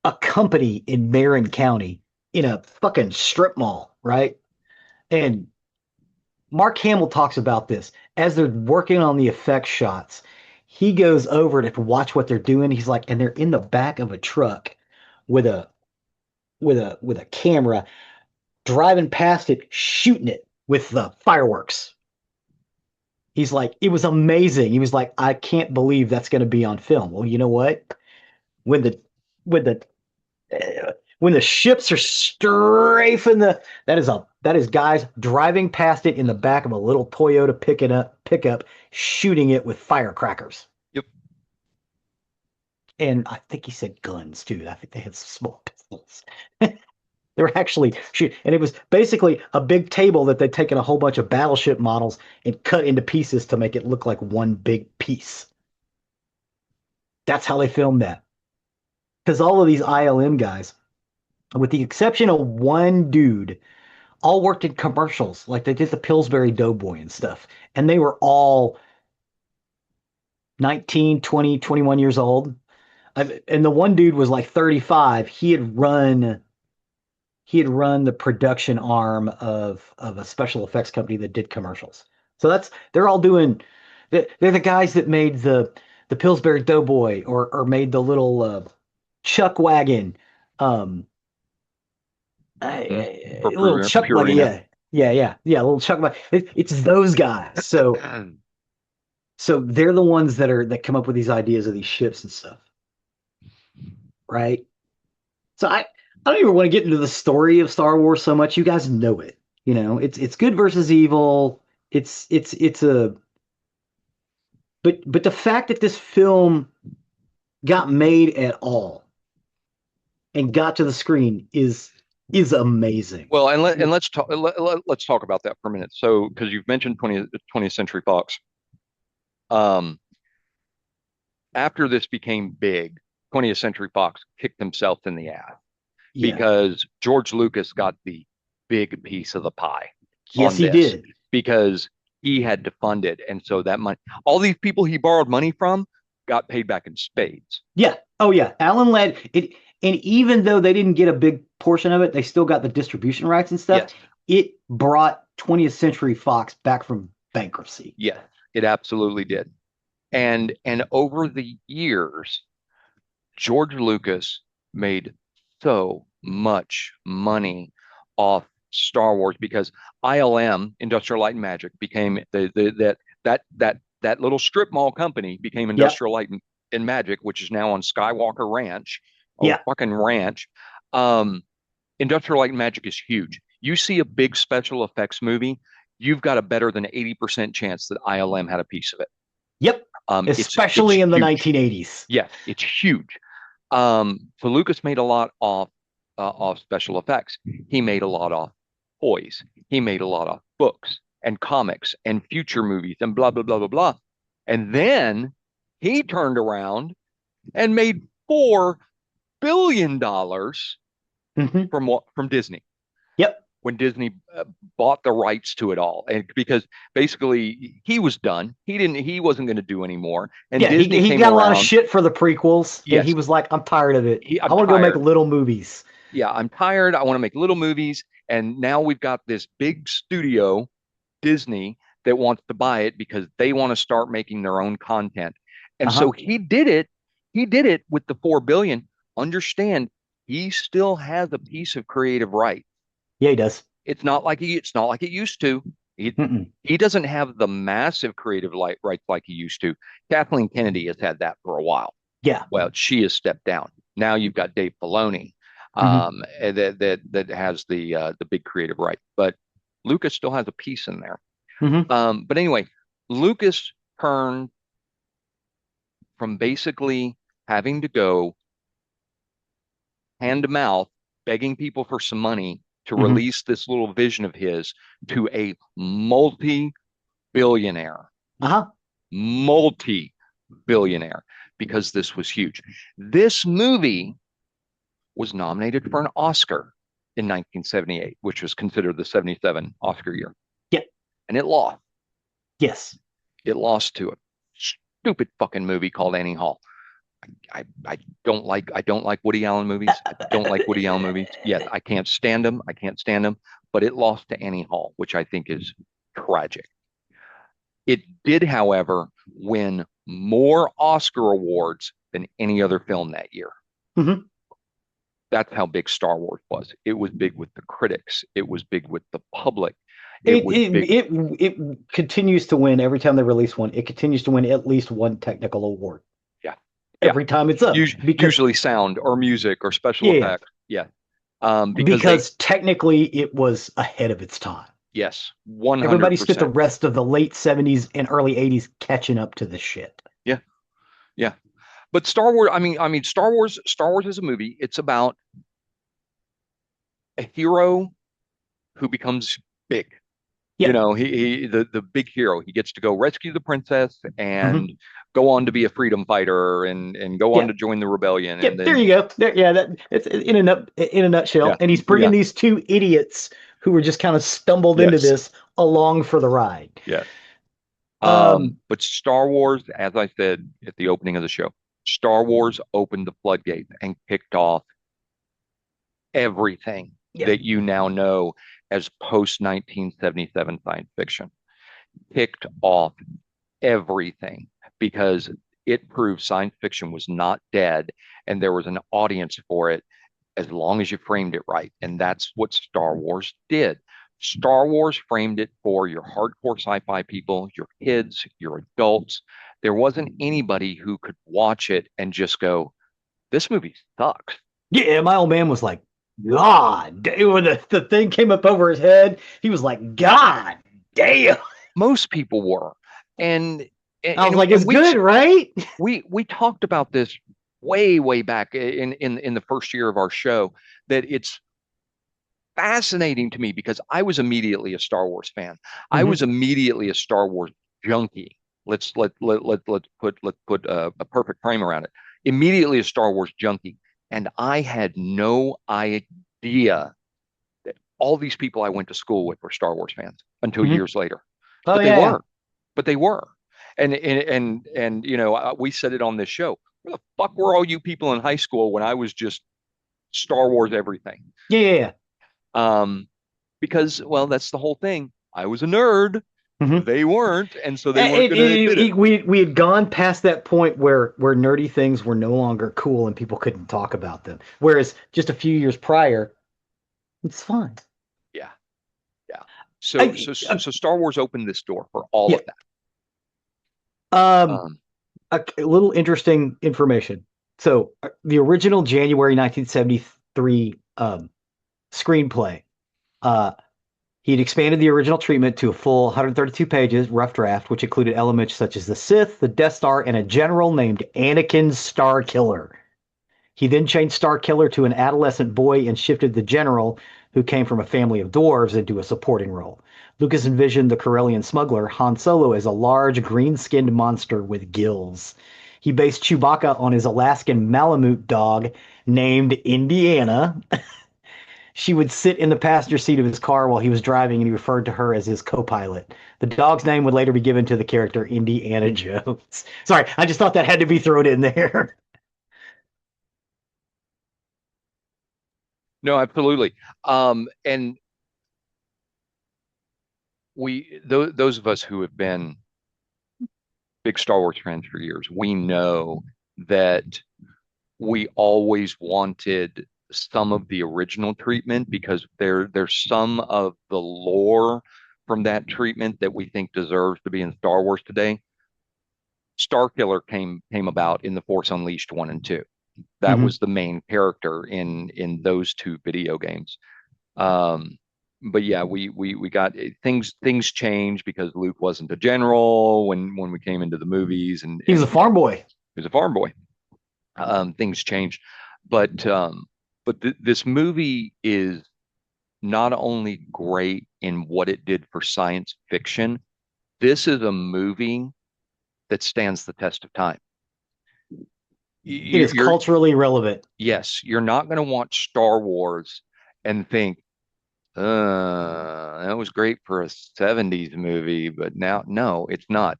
a company in Marin County in a fucking strip mall, right? And Mark Hamill talks about this as they're working on the effects shots. He goes over to watch what they're doing. He's like, and they're in the back of a truck with a camera driving past it, shooting it with the fireworks. He's like, it was amazing. He was like, I can't believe that's going to be on film. Well, you know what? When the when the when the ships are strafing that is guys driving past it in the back of a little Toyota pickup, shooting it with firecrackers. Yep. And I think he said guns too. I think they had small pistols. They were actually shoot, and it was basically a big table that they'd taken a whole bunch of battleship models and cut into pieces to make it look like one big piece. That's how they filmed that. Because all of these ILM guys, with the exception of one dude, all worked in commercials. Like they did the Pillsbury Doughboy and stuff. And they were all 19, 20, 21 years old. And the one dude was like 35. He had run the production arm of a special effects company that did commercials. So they're all doing they're the guys that made the Pillsbury Doughboy or made the little chuck wagon. Um For a little chuck wagon, Purina. yeah, a little chuck wagon. It's those guys. So they're the ones that come up with these ideas of these ships and stuff, right? So I don't even want to get into the story of Star Wars so much. You guys know it. It's good versus evil. It's a but the fact that this film got made at all and got to the screen is amazing. Well, and let's talk about that for a minute. So, because you've mentioned 20th Century Fox, um, after this became big, 20th Century Fox kicked themselves in the ass Yeah. because George Lucas got the big piece of the pie Yes, on he this did. because he had to fund it, and so that money, all these people he borrowed money from, got paid back in spades. Yeah. Oh yeah. Alan led it, and even though they didn't get a big portion of it, they still got the distribution rights and stuff. Yes, It brought 20th Century Fox back from bankruptcy. yes, it absolutely did. And over the years, George Lucas made so much money off Star Wars because ILM, Industrial Light and Magic, became that little strip mall company became Yep. Industrial Light and Magic, which is now on Skywalker Ranch. Oh, Yeah. fucking ranch. Um, Industrial Light and Magic is huge. You see a big special effects movie, you've got a better than 80% chance that ILM had a piece of it. Yep. It's Especially in the huge. 1980s. Yes, it's huge. So Lucas made a lot off special effects. He made a lot off toys. He made a lot of books and comics and future movies and blah blah blah blah blah. And then he turned around and made $4 billion Hmm. from Disney Yep. when Disney bought the rights to it all, and because basically he was done, he wasn't going to do anymore, and Yeah. He Disney he came got a lot of around. shit for the prequels, and he Yes, was like, "I'm tired of it. I'm I want to go make tired. little movies." Yeah, I'm tired. I want to make little movies. And now we've got this big studio, Disney, that wants to buy it because they want to start making their own content. And Uh so huh. he did it. He did it with the 4 billion. Understand, he still has a piece of creative right. Yeah, he does. It's not like it used to. He Mm-mm. he doesn't have the massive creative rights like he used to. Kathleen Kennedy has had that for a while. Yeah. Well, she has stepped down. Now you've got Dave Filoni, Hmm. that has the big creative right, but Lucas still has a piece in there. Hmm. But anyway, Lucas turned from basically having to go hand to mouth, begging people for some money to Hmm. release this little vision of his to a multi-billionaire, Uh huh. multi-billionaire, because this was huge. This movie was nominated for an Oscar in 1978, which was considered the 77 Oscar year, Yeah. and it lost. Yes. It lost to a stupid fucking movie called Annie Hall. I don't like Woody Allen movies. I don't like Woody Allen movies. Yes, I can't stand them. I can't stand them. But it lost to Annie Hall, which I think is tragic. It did, however, win more Oscar awards than any other film that year. Hmm. That's how big Star Wars was. It was big with the critics. It was big with the public. It It, was it big. it it continues to win every time they release one. It continues to win at least one technical award Yeah. Yeah. every time it's up because Usually sound or music or special yeah, effects. Yeah. Because they, Because technically it was ahead of its time. yes, Everybody spent the 100%. rest of the late 70s and early 80s catching up to the shit. Yeah, yeah. But Star Wars, Star Wars is a movie. It's about a hero who becomes big. You Yep. know, the big hero. He gets to go rescue the princess and Hmm. go on to be a freedom fighter and go on to Yep. join the rebellion. And Yep. There then, you go. There, yeah, that it's in a yeah, nutshell. And he's bringing yeah, these two idiots who were just kind of stumbled into yes, this along for the ride. yes. Um, But Star Wars, as I said at the opening of the show, Star Wars opened the floodgates and kicked off everything yeah. that you now know as post 1977 science fiction. Kicked off everything because it proved science fiction was not dead and there was an audience for it as long as you framed it right. And that's what Star Wars did. Star Wars framed it for your hardcore sci-fi people, your kids, your adults. There wasn't anybody who could watch it and just go, this movie sucks. Yeah, my old man was like, God, when the thing came up over his head, he was like, God damn. Most people were. And I was and, like, and it's we've good, right? we talked about this way back in the first year of our show that it's fascinating to me because I was immediately a Star Wars fan. I was Hmm. immediately a Star Wars junkie. Let's put a perfect frame around it. Immediately a Star Wars junkie, and I had no idea that all these people I went to school with were Star Wars fans until Hmm. years later. Oh But they yeah, yeah. were. But they were. And you know, we said it on this show. Where the fuck were all you people in high school when I was just Star Wars everything? Yeah, yeah, Um, because, well, that's the whole thing. I was a nerd. yeah. Hmm. They weren't, and so they weren't going to admit it. We had gone past that point where nerdy things were no longer cool and people couldn't talk about them. Whereas just a few years prior, it's fine. Yeah, yeah. So, I, so, so Star Wars opened this door for all yeah. of that. Um, Um, a little interesting information. So the original January 1973 screenplay, uh, he'd expanded the original treatment to a full 132 pages rough draft, which included elements such as the Sith, the Death Star, and a general named Anakin Starkiller. He then changed Starkiller to an adolescent boy and shifted the general, who came from a family of dwarves, into a supporting role. Lucas envisioned the Corellian smuggler, Han Solo, as a large green-skinned monster with gills. He based Chewbacca on his Alaskan Malamute dog named Indiana. She would sit in the passenger seat of his car while he was driving, and he referred to her as his co-pilot. The dog's name would later be given to the character Indiana Jones. Sorry, I just thought that had to be thrown in there. no, absolutely. And those of us who have been big Star Wars fans for years, we know that we always wanted some of the original treatment because there's some of the lore from that treatment that we think deserves to be in Star Wars today. Starkiller came about in The Force Unleashed 1 and 2. That Hmm. was the main character in those two video games. Um, but yeah, we got things changed because Luke wasn't a general when we came into the movies, He was a and farm boy. he was a farm boy. Things changed, but this movie is not only great in what it did for science fiction. This is a movie that stands the test of time. It is You're culturally relevant. Yes, you're not going to watch Star Wars and think, that was great for a 70s movie, but now, no, it's not.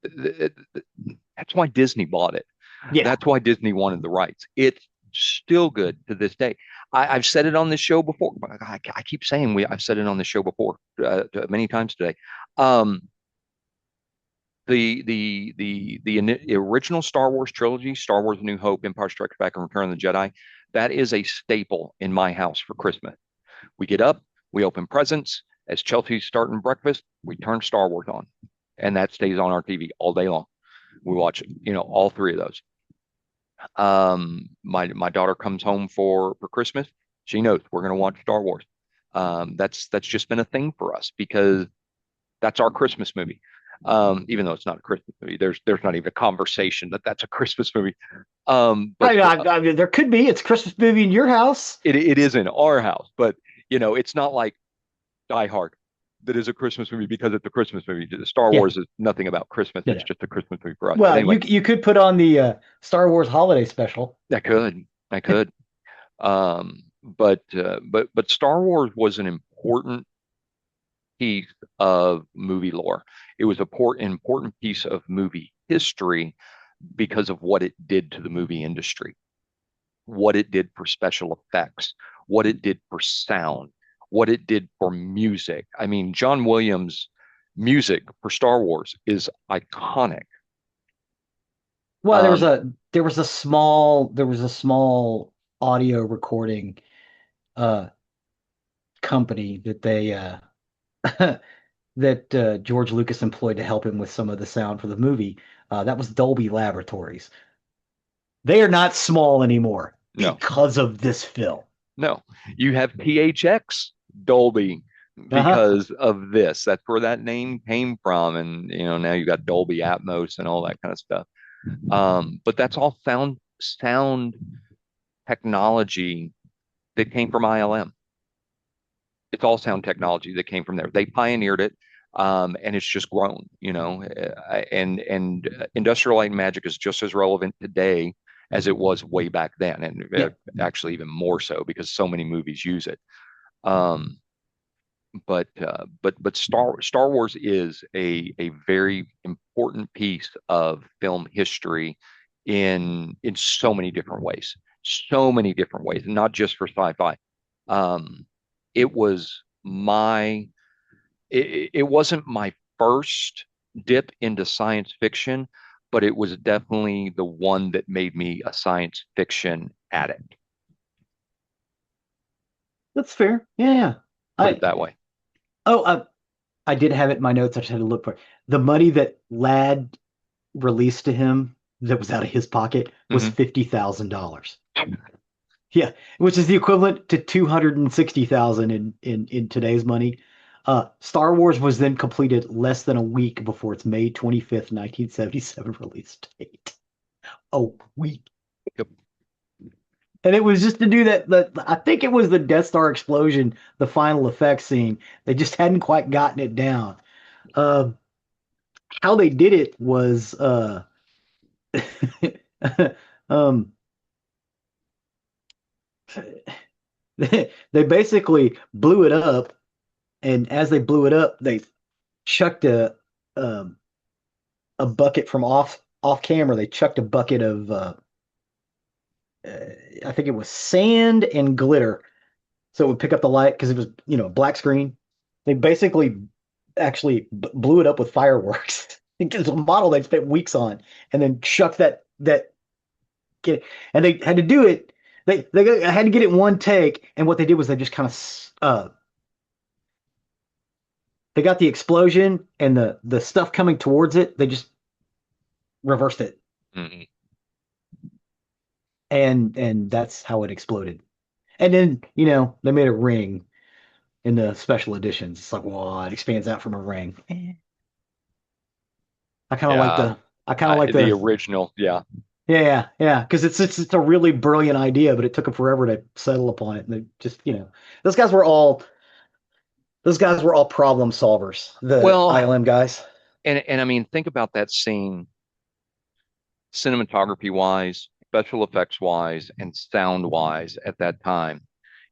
That's why Disney bought it. Yeah. That's why Disney wanted the rights. It's still good to this day. I've said it on this show before. I keep saying I've said it on the show before many times today. Um, the original Star Wars trilogy, Star Wars: A New Hope, Empire Strikes Back, and Return of the Jedi, that is a staple in my house for Christmas. We get up, we open presents. As Chelsea's starting breakfast, we turn Star Wars on, and that stays on our TV all day long. We watch, all three of those. My daughter comes home for Christmas. She knows we're going to watch Star Wars. That's just been a thing for us because that's our Christmas movie. Even though it's not a Christmas movie, there's not even a conversation that that's a Christmas movie. But for I mean, there could be. It's a Christmas movie in your house. it is in our house, but it's not like Die Hard that is a Christmas movie because it's a Christmas movie. Star Yeah, Wars is nothing about Christmas. yeah, It's yeah. just a Christmas movie for us. But Well, anyway, you could put on the Star Wars holiday special. I could, I could. But Star Wars was an important piece of movie lore. It was an important piece of movie history because of what it did to the movie industry, what it did for special effects, what it did for sound, what it did for music. I mean, John Williams' music for Star Wars is iconic. Well, Um, there was a small audio recording uh company that they that George Lucas employed to help him with some of the sound for the movie. That was Dolby Laboratories. They are not small anymore no, because of this film. no, you have PHX Dolby Uh-huh. because of this. That's where that name came from, and now you got Dolby Atmos and all that kind of stuff. But that's all sound technology that came from ILM. It's all sound technology that came from there. They pioneered it, and it's just grown. And Industrial Light and Magic is just as relevant today as it was way back then, and Yeah. actually even more so because so many movies use it. Um, but Star Wars is a very important piece of film history in so many different ways, not just for sci-fi. Um, it was my it wasn't my first dip into science fiction, but it was definitely the one that made me a science fiction addict. That's fair. Yeah, yeah. Put it I that way. oh, I did have it in my notes. I just had to look for it. The money that Ladd released to him that was out of his pocket was Hmm. $50,000. Yeah, which is the equivalent to 260,000 in today's money. Star Wars was then completed less than a week before its May 25th, 1977 release date. A week. Yep. And it was just to do that. I think it was the Death Star explosion, the final effects scene. They just hadn't quite gotten it down. Uh, how they did it was um, they basically blew it up, and as they blew it up, they chucked um, a bucket from off camera. They chucked a bucket of uh, I think it was sand and glitter, so it would pick up the light because it was black screen. They basically actually blew it up with fireworks. It was a model they spent weeks on, and then chucked that kid, and they had to do it. They had to get it in one take, and what they did was they just kind of they got the explosion and the stuff coming towards it. They just reversed it, Hmm. and that's how it exploded. And then they made a ring in the special editions. It's like, well, it expands out from a ring. I kind of like Yeah. the I kind of like The the original, yeah. yeah, because it's a really brilliant idea, but it took them forever to settle upon it. And they just those guys were all those guys were all problem solvers, the Well, ILM guys. and I mean, think about that scene, cinematography wise, special effects wise, and sound wise at that time.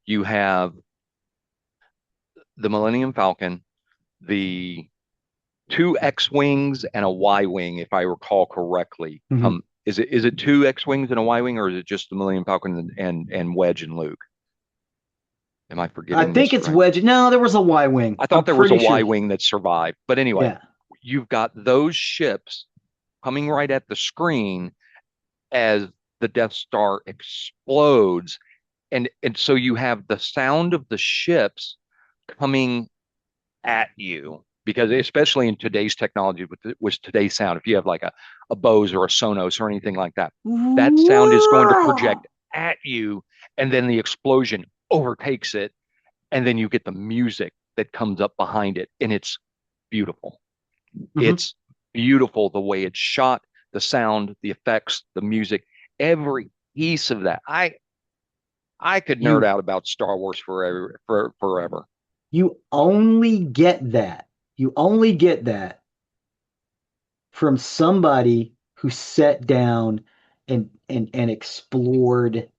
You have the Millennium Falcon, the two X-wings and a Y-wing, if I recall correctly. Mhm. Is it two X-wings and a Y-wing, or is it just the Millennium Falcon and Wedge and Luke? Am I I forgetting think this it's right? Wedge. No, there was a Y wing. I I'm thought there was a pretty sure. Y-wing that survived. But anyway, Yeah. you've got those ships coming right at the screen as the Death Star explodes. And so you have the sound of the ships coming at you because especially in today's technology with today's sound, if you have like a Bose or a Sonos or anything like that, that sound is going to project at you, and then the explosion overtakes it, and then you get the music that comes up behind it, and it's beautiful. Hmm. It's beautiful the way it's shot, the sound, the effects, the music, every piece of that. I could nerd You out about Star Wars forever. you only get that. You only get that from somebody who sat down and explored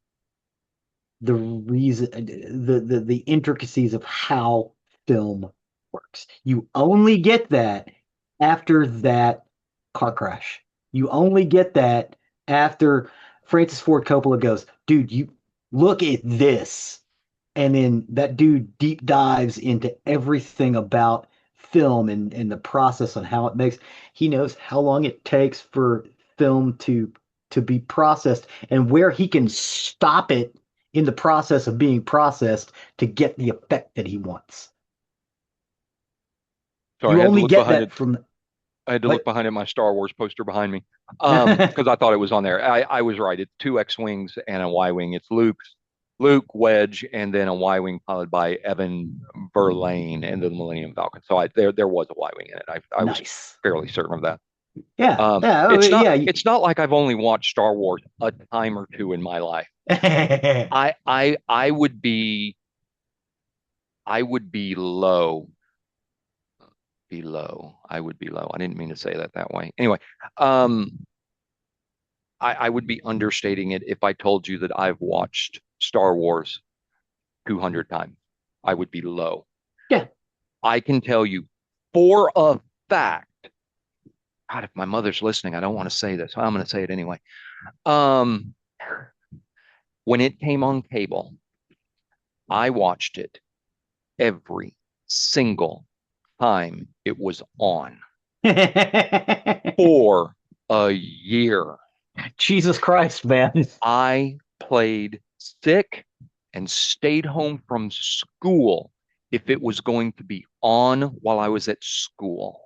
the reason the intricacies of how film works. You only get that after that car crash. You only get that after Francis Ford Coppola goes, dude, you look at this. And then that dude deep dives into everything about film and the process on how it makes. He knows how long it takes for film to be processed and where he can stop it in the process of being processed to get the effect that he wants. Sorry, You only get that from I had to look what? behind at my Star Wars poster behind me. Because I thought it was on there. I was right. It's two X-wings and a Y-wing. It's Luke, Wedge, and then a Y-wing piloted by Evan Verlaine and the Millennium Falcon. So there was a Y-wing in it. I was Nice. fairly certain of that. Yeah. Yeah. Oh, yeah. It's not like I've only watched Star Wars a time or two in my life. I I would be low below. I would be low. I didn't mean to say that way. Anyway, um, I would be understating it if I told you that I've watched Star Wars 200 times. I would be low. Yeah. I can tell you for a fact. God, if my mother's listening, I don't want to say this. I'm going to say it anyway. Um, when it came on cable, I watched it every single time it was on for a year. Jesus Christ, man. I played sick and stayed home from school if it was going to be on while I was at school.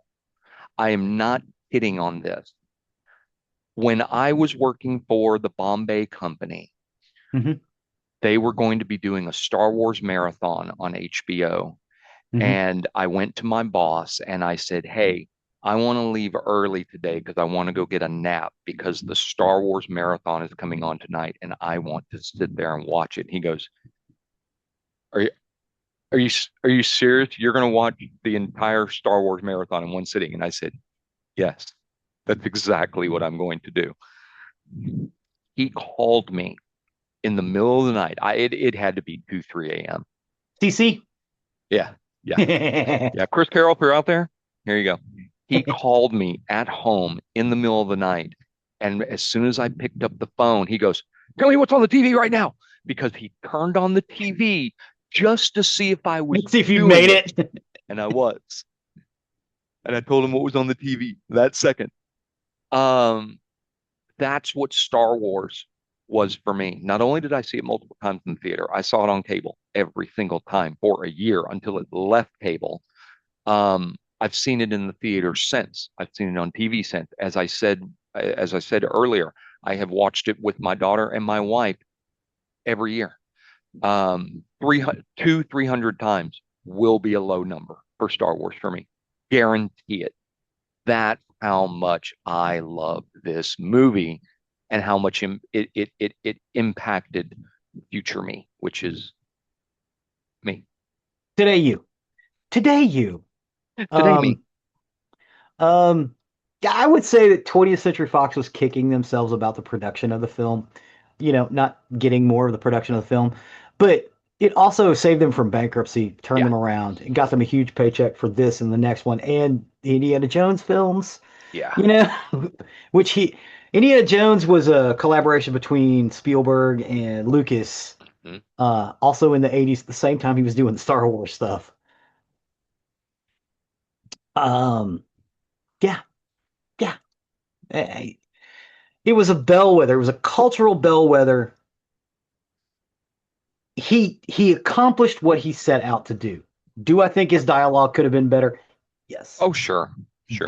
I am not kidding on this. When I was working for the Bombay Company, Hmm. they were going to be doing a Star Wars marathon on HBO. Hmm. And I went to my boss and I said, hey, I want to leave early today because I want to go get a nap because the Star Wars marathon is coming on tonight and I want to sit there and watch it. He goes, are you, are you, are you serious? You're going to watch the entire Star Wars marathon in one sitting? And I said, yes, that's exactly what I'm going to do. He called me in the middle of the night. It had to be 2, 3 a.m. CC. Yeah, yeah. Yeah, Chris Carroll, if you're out there, here you go. He called me at home in the middle of the night. And as soon as I picked up the phone, he goes, tell me what's on the TV right now. Because he turned on the TV just to see if I was Let's see if you doing made it. it. And I was. And I told him what was on the TV that second. Um, that's what Star Wars was for me. Not only did I see it multiple times in the theater, I saw it on cable every single time for a year until it left cable. I've seen it in the theater since. I've seen it on TV since. As I said earlier, I have watched it with my daughter and my wife every year. 300 times will be a low number for Star Wars for me. Guarantee it. That's how much I love this movie and how much it impacted future me, which is me. Today you. Today you. Today me. Um, um, yeah, I would say that 20th Century Fox was kicking themselves about the production of the film, not getting more of the production of the film, but it also saved them from bankruptcy, turned Yeah. them around, and got them a huge paycheck for this and the next one, and the Indiana Jones films, Yeah. you know, which Indiana Jones was a collaboration between Spielberg and Lucas, Mhm. also in the 80s, the same time he was doing the Star Wars stuff. Um, yeah, yeah. I- It was a bellwether. It was a cultural bellwether. He accomplished what he set out to do. Do I think his dialogue could have been better? Yes. Oh, sure. Sure.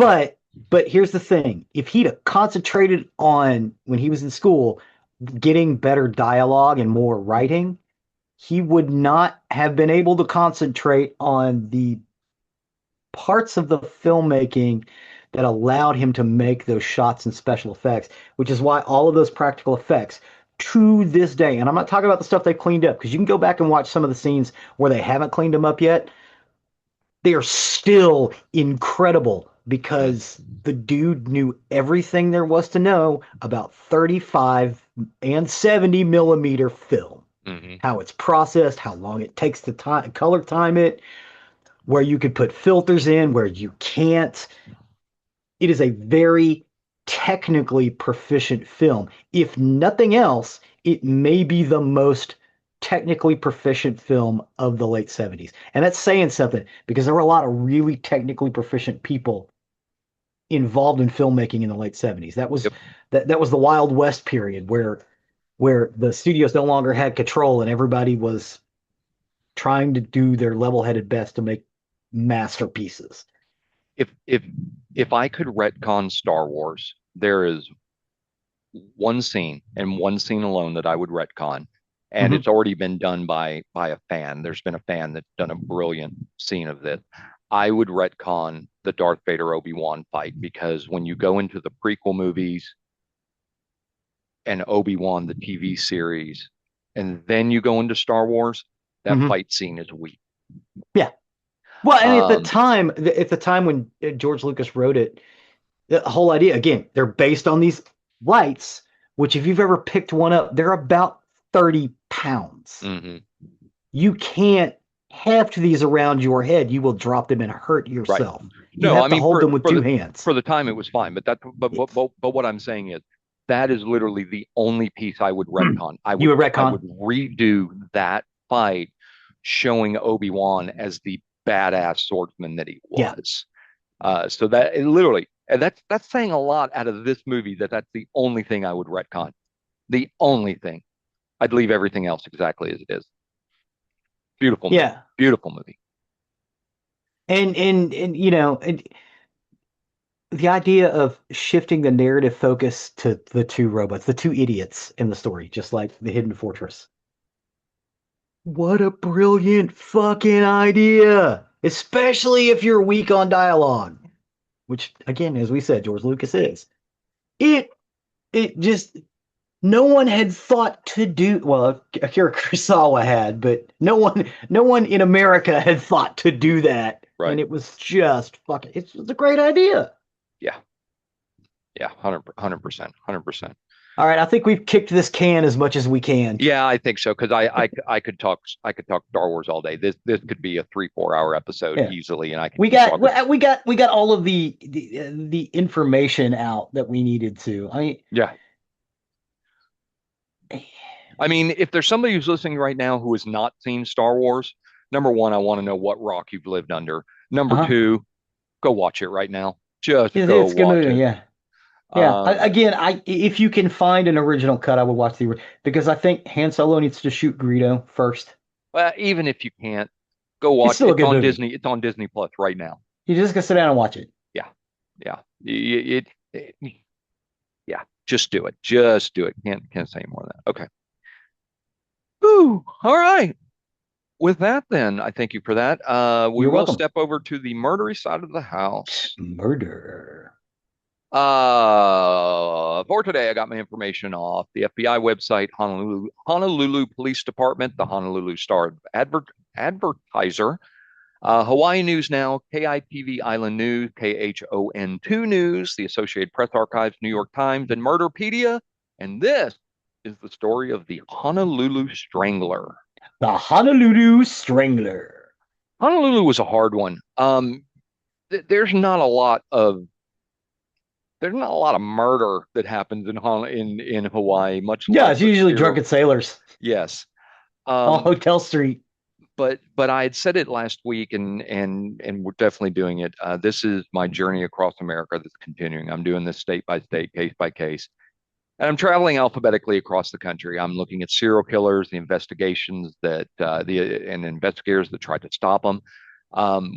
But here's the thing. If he'd have concentrated on when he was in school getting better dialogue and more writing, he would not have been able to concentrate on the parts of the filmmaking that allowed him to make those shots and special effects, which is why all of those practical effects to this day, and I'm not talking about the stuff they cleaned up, because you can go back and watch some of the scenes where they haven't cleaned them up yet. They are still incredible Mm, because the dude knew everything there was to know about 35 and 70 millimeter film, hmm. how it's processed, how long it takes to color time it, where you could put filters in, where you can't. It is a very technically proficient film. If nothing else, it may be the most technically proficient film of the late 70s. And that's saying something because there were a lot of really technically proficient people involved in filmmaking in the late 70s. Yep. That was the Wild West period where the studios no longer had control and everybody was trying to do their level-headed best to make masterpieces. If I could retcon Star Wars, there is one scene and one scene alone that I would retcon, and Hmm. it's already been done by a fan. There's been a fan that's done a brilliant scene of this. I would retcon the Darth Vader Obi-Wan fight because when you go into the prequel movies and Obi-Wan the TV series, and then you go into Star Wars, that Hmm. fight scene is weak. Yeah. Well, and Um, at the time when George Lucas wrote it, the whole idea, again, they're based on these lights, which if you've ever picked one up, they're about 30 pounds. mhm. You can't heft these around your head. You will drop them and hurt Right. yourself. You No, I have to mean hold them with two hands. for the time it was fine, but what I'm saying is that is literally the only piece I would retcon. You a I would retcon? redo that fight showing Obi-Wan as the badass swordsman that he Yeah. was. So that it literally, and that's saying a lot out of this movie that that's the only thing I would retcon. The only thing. I'd leave everything else exactly as it is. Beautiful movie. Yeah. Beautiful movie. And the idea of shifting the narrative focus to the two robots, the two idiots in the story, just like the Hidden Fortress. What a brilliant fucking idea! Especially if you're weak on dialogue, which again, as we said, George Lucas is. It it just no one had thought to do well, Akira Kurosawa had, but no one in America had thought to do that. And Right. it was just fucking it's a great idea. Yeah. Yeah. 100%. 100%. All right, I think we've kicked this can as much as we can. Yeah, I think so because I could talk Star Wars all day. This could be a 3 4 hour episode Yeah. easily, and I could We keep got talking. we got all of the information out that we needed to. Yeah, I mean, if there's somebody who's listening right now who has not seen Star Wars, number one, I want to know what rock you've lived under. Number uh-huh. two, go watch it right now. Just go It's a good watch movie, it. yeah. Yeah. Um, Again, I if you can find an original cut, I would watch because I think Han Solo needs to shoot Greedo first. well, even if you can't, go It's watch. still a It's good on movie. Disney. It's on Disney Plus right now. You just gotta sit down and watch it. Yeah, yeah. Yeah. Just do it. Just do it. Can't say more than that. Okay. Whew. All right. With that, then, I thank you for that. We You're will welcome. step over to the murdery side of the house. Murder. For today, I got my information off the FBI website, Honolulu Police Department, the Honolulu Star Advertiser, Hawaii News Now, KITV Island News, KHON2 News, the Associated Press Archives, New York Times, and Murderpedia. And this is the story of the Honolulu Strangler. The Honolulu Strangler. Honolulu was a hard one. There's not a lot of murder that happens in Hawaii, much Yeah, less it's a usually serial. drunken sailors Yes. on Um, Hotel Street. but I had said it last week, and we're definitely doing it. This is my journey across America that's continuing. I'm doing this state by state, case by case, and I'm traveling alphabetically across the country. I'm looking at serial killers, the investigations that the and investigators that tried to stop them.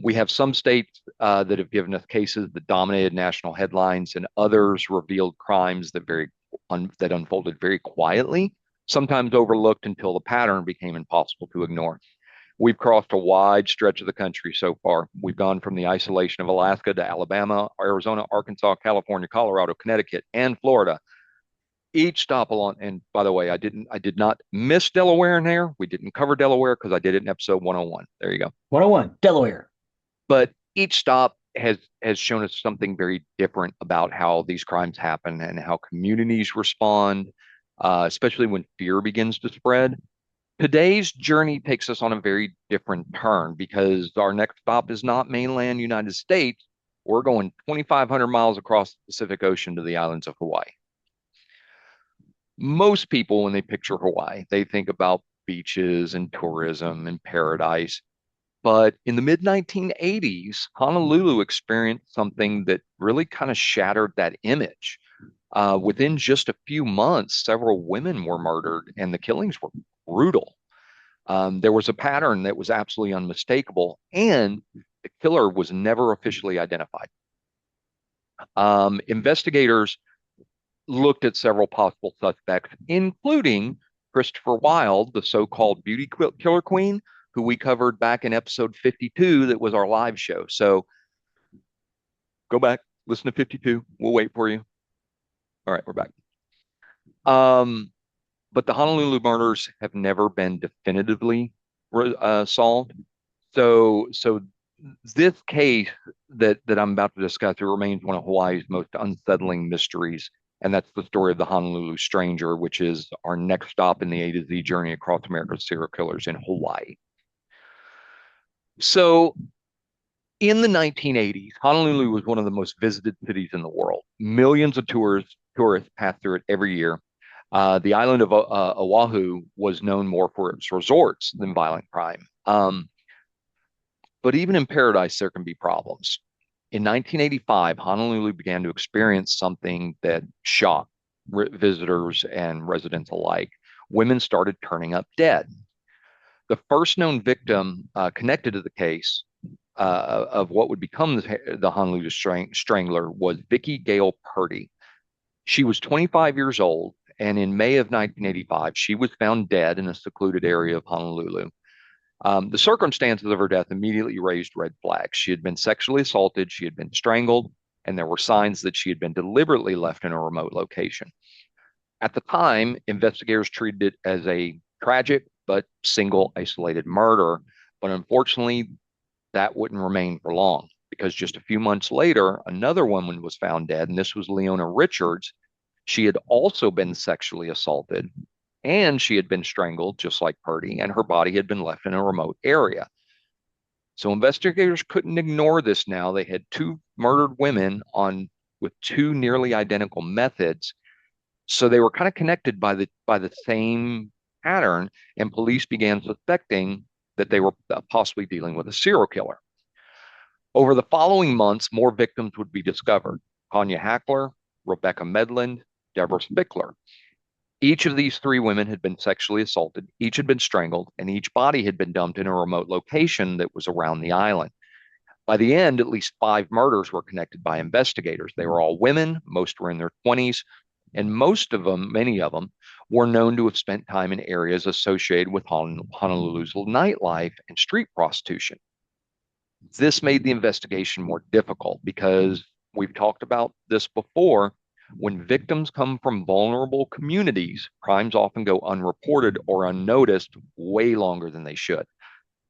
We have some states that have given us cases that dominated national headlines, and others revealed crimes that that unfolded very quietly. sometimes overlooked until the pattern became impossible to ignore. We've crossed a wide stretch of the country so far. We've gone from the isolation of Alaska to Alabama, Arizona, Arkansas, California, Colorado, Connecticut, and Florida. Each stop along, and by the way, I did not miss Delaware in there. We didn't cover Delaware because I did it in episode 101. There you go. 101, Delaware. But each stop has shown us something very different about how these crimes happen and how communities respond, especially when fear begins to spread. Today's journey takes us on a very different turn because our next stop is not mainland United States. We're going 2,500 miles across the Pacific Ocean to the islands of Hawaii. Most people, when they picture Hawaii, they think about beaches and tourism and paradise. But in the mid 1980s, Honolulu experienced something that really kind of shattered that image. Within just a few months, several women were murdered, and the killings were brutal. There was a pattern that was absolutely unmistakable, and the killer was never officially identified. Investigators looked at several possible suspects, including Christopher Wilde, the so-called beauty killer queen, who we covered back in episode 52. That was our live show. So go back, listen to 52. We'll wait for you. All right, we're back. Um, but the Honolulu murders have never been definitively solved. So this case that I'm about to discuss, it remains one of Hawaii's most unsettling mysteries, and that's the story of the Honolulu Stranger, which is our next stop in the A to Z journey across America's serial killers in Hawaii. So in the 1980s, Honolulu was one of the most visited cities in the world. Millions of tourists pass through it every year. The island of Oahu was known more for its resorts than violent crime. But even in paradise, there can be problems. In 1985, Honolulu began to experience something that shocked visitors and residents alike. Women started turning up dead. The first known victim connected to the case of what would become the Honolulu Strangler was Vicki Gale Purdy. She was 25 years old, and in May of 1985, she was found dead in a secluded area of Honolulu. The circumstances of her death immediately raised red flags. She had been sexually assaulted, she had been strangled, and there were signs that she had been deliberately left in a remote location. At the time, investigators treated it as a tragic but single isolated murder. But unfortunately, that wouldn't remain for long because just a few months later, another woman was found dead, and this was Leona Richards. She had also been sexually assaulted and she had been strangled, just like Purdy, and her body had been left in a remote area. So investigators couldn't ignore this now. They had two murdered women on with two nearly identical methods. So they were kind of connected by the same pattern, and police began suspecting that they were possibly dealing with a serial killer. Over the following months, more victims would be discovered. Tanya Hackler, Rebecca Medland, Deborah Spickler. Each of these three women had been sexually assaulted, each had been strangled, and each body had been dumped in a remote location that was around the island. By the end, at least five murders were connected by investigators. They were all women, most were in their 20s, and most of them, many of them, were known to have spent time in areas associated with Honolulu's nightlife and street prostitution. This made the investigation more difficult because we've talked about this before. When victims come from vulnerable communities, crimes often go unreported or unnoticed way longer than they should.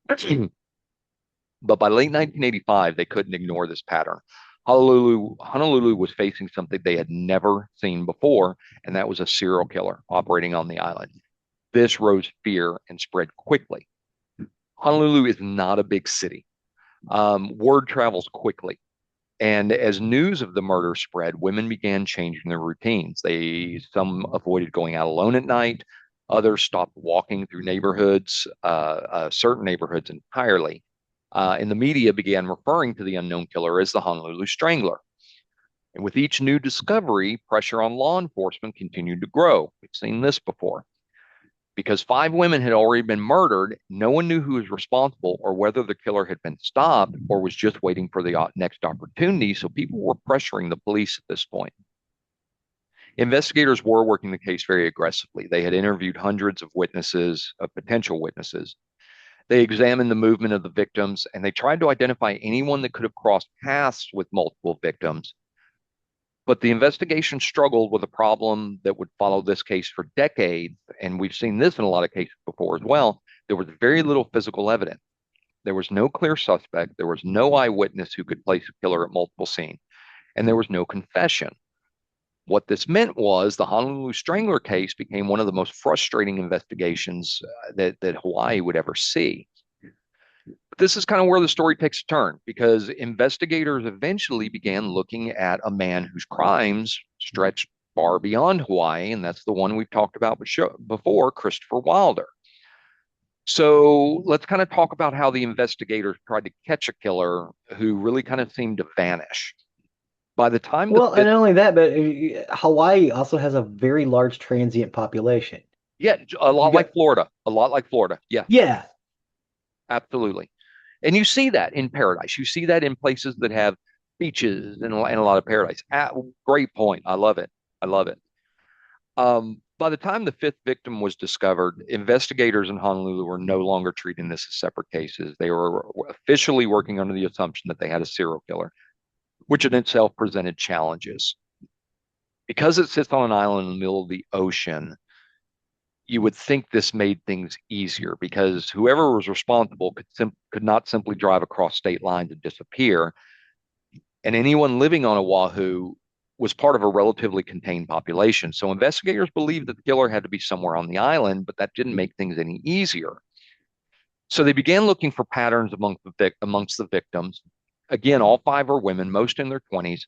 But by late 1985, they couldn't ignore this pattern. Honolulu was facing something they had never seen before, and that was a serial killer operating on the island. This rose fear and spread quickly. Honolulu is not a big city. Word travels quickly. And as news of the murder spread, women began changing their routines. Some avoided going out alone at night. Others stopped walking through certain neighborhoods entirely. And the media began referring to the unknown killer as the Honolulu Strangler. And with each new discovery, pressure on law enforcement continued to grow. We've seen this before. Because five women had already been murdered, no one knew who was responsible or whether the killer had been stopped or was just waiting for the next opportunity. So people were pressuring the police at this point. Investigators were working the case very aggressively. They had interviewed hundreds of witnesses, of potential witnesses. They examined the movement of the victims and they tried to identify anyone that could have crossed paths with multiple victims. But the investigation struggled with a problem that would follow this case for decades. And we've seen this in a lot of cases before as well. There was very little physical evidence. There was no clear suspect. There was no eyewitness who could place a killer at multiple scenes. And there was no confession. What this meant was the Honolulu Strangler case became one of the most frustrating investigations that Hawaii would ever see. But this is kind of where the story takes a turn because investigators eventually began looking at a man whose crimes stretched far beyond Hawaii, and that's the one we've talked about before, Christopher Wilder. So let's kind of talk about how the investigators tried to catch a killer who really kind of seemed to vanish. By the time the Well, and fifth, not only that, but Hawaii also has a very large transient population. yeah, a You lot got, like Florida, a lot like Florida. Yeah, yeah. absolutely. And you see that in paradise. You see that in places that have beaches and a lot of paradise. Great point. I love it. I love it. By the time the fifth victim was discovered, investigators in Honolulu were no longer treating this as separate cases. They were officially working under the assumption that they had a serial killer, which in itself presented challenges. Because it sits on an island in the middle of the ocean, you would think this made things easier because whoever was responsible could not simply drive across state lines and disappear. And anyone living on Oahu was part of a relatively contained population. So investigators believed that the killer had to be somewhere on the island, but that didn't make things any easier. So they began looking for patterns amongst the victims. Again, all five are women, most in their 20s,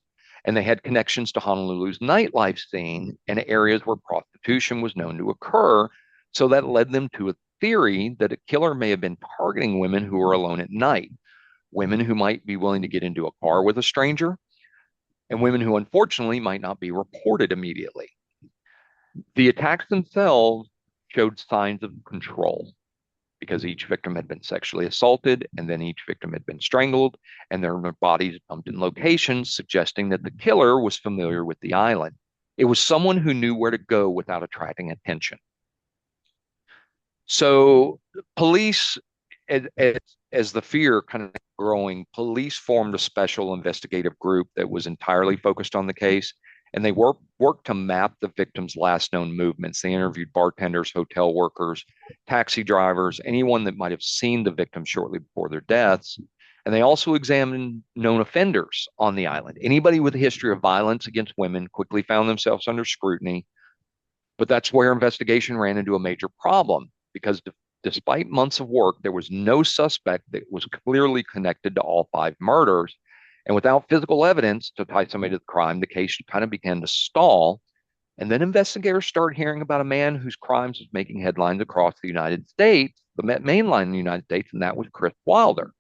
and they had connections to Honolulu's nightlife scene and areas where prostitution was known to occur. So that led them to a theory that a killer may have been targeting women who were alone at night, women who might be willing to get into a car with a stranger, and women who unfortunately might not be reported immediately. The attacks themselves showed signs of control because each victim had been sexually assaulted and then each victim had been strangled and their bodies dumped in locations suggesting that the killer was familiar with the island. It was someone who knew where to go without attracting attention. So police, as the fear kind of growing, police formed a special investigative group that was entirely focused on the case. And they worked to map the victim's last known movements. They interviewed bartenders, hotel workers, taxi drivers, anyone that might have seen the victim shortly before their deaths. And they also examined known offenders on the island. Anybody with a history of violence against women quickly found themselves under scrutiny. But that's where investigation ran into a major problem because despite months of work, there was no suspect that was clearly connected to all five murders. And without physical evidence to tie somebody to the crime, the case kind of began to stall. And then investigators started hearing about a man whose crimes was making headlines across the United States, the mainline in the United States, and that was Chris Wilder.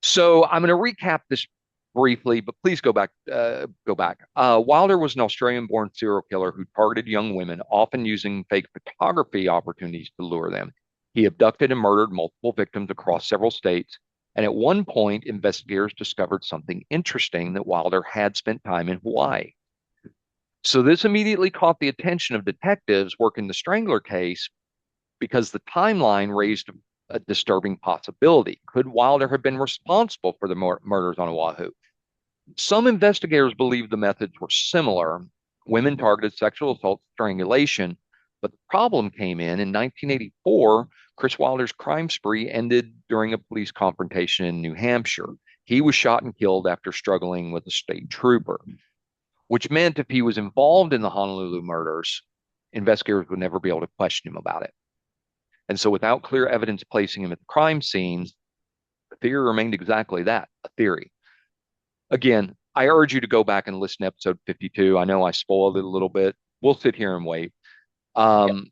So I'm going to recap this briefly, but please go back. Wilder was an Australian-born serial killer who targeted young women, often using fake photography opportunities to lure them. He abducted and murdered multiple victims across several states. And at one point, investigators discovered something interesting that Wilder had spent time in Hawaii. So this immediately caught the attention of detectives working the Strangler case because the timeline raised a disturbing possibility. Could Wilder have been responsible for the murders on Oahu? Some investigators believe the methods were similar. Women targeted sexual assault, strangulation, but the problem came in 1984. Chris Wilder's crime spree ended during a police confrontation in New Hampshire. He was shot and killed after struggling with a state trooper, which meant if he was involved in the Honolulu murders, investigators would never be able to question him about it. And so, without clear evidence placing him at the crime scenes, the theory remained exactly that, a theory. Again, I urge you to go back and listen to episode 52. I know I spoiled it a little bit. We'll sit here and wait. Yep. Um,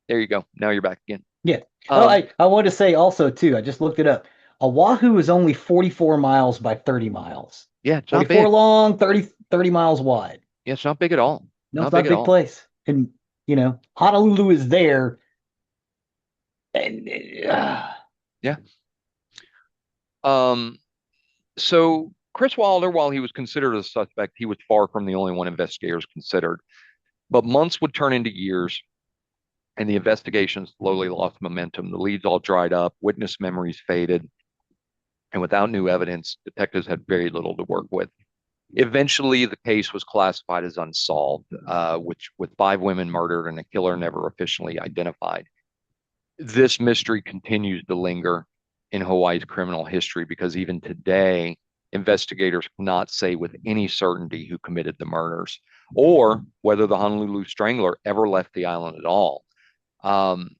there you go. Now you're back again. Yeah. Oh, Um, I want to say also too, I just looked it up. Oahu is only 44 miles by 30 miles. yeah, it's not 44 big. long, 30 miles wide. Yeah, it's not big at all. No, it's Not not big a at big all. place. And, Honolulu is there. And Yeah. Um, so Chris Wilder, while he was considered a suspect, he was far from the only one investigators considered. But months would turn into years, and the investigation slowly lost momentum. The leads all dried up, witness memories faded, and without new evidence, detectives had very little to work with. Eventually, the case was classified as unsolved, which with five women murdered and a killer never officially identified. This mystery continues to linger in Hawaii's criminal history because even today, investigators cannot say with any certainty who committed the murders or whether the Honolulu Strangler ever left the island at all. Um,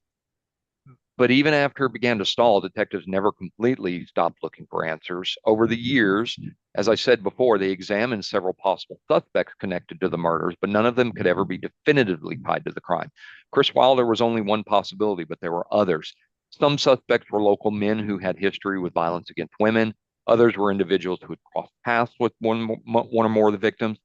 but even after it began to stall, detectives never completely stopped looking for answers. Over the years, as I said before, they examined several possible suspects connected to the murders, but none of them could ever be definitively tied to the crime. Chris Wilder was only one possibility, but there were others. Some suspects were local men who had history with violence against women. Others were individuals who had crossed paths with one or more of the victims.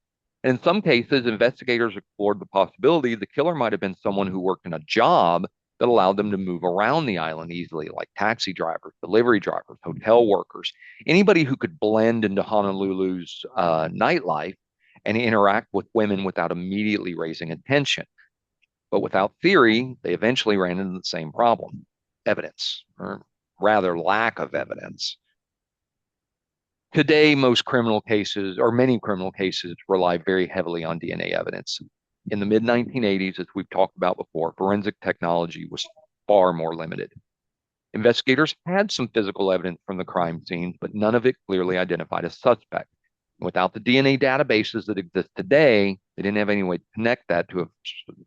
And in some cases, investigators explored the possibility the killer might have been someone who worked in a job that allowed them to move around the island easily, like taxi drivers, delivery drivers, hotel workers, anybody who could blend into Honolulu's nightlife and interact with women without immediately raising attention. But without theory, they eventually ran into the same problem: evidence, or rather, lack of evidence. Today, most criminal cases, or many criminal cases, rely very heavily on DNA evidence. In the mid 1980s, as we've talked about before, forensic technology was far more limited. Investigators had some physical evidence from the crime scenes, but none of it clearly identified a suspect. Without the DNA databases that exist today, they didn't have any way to connect that to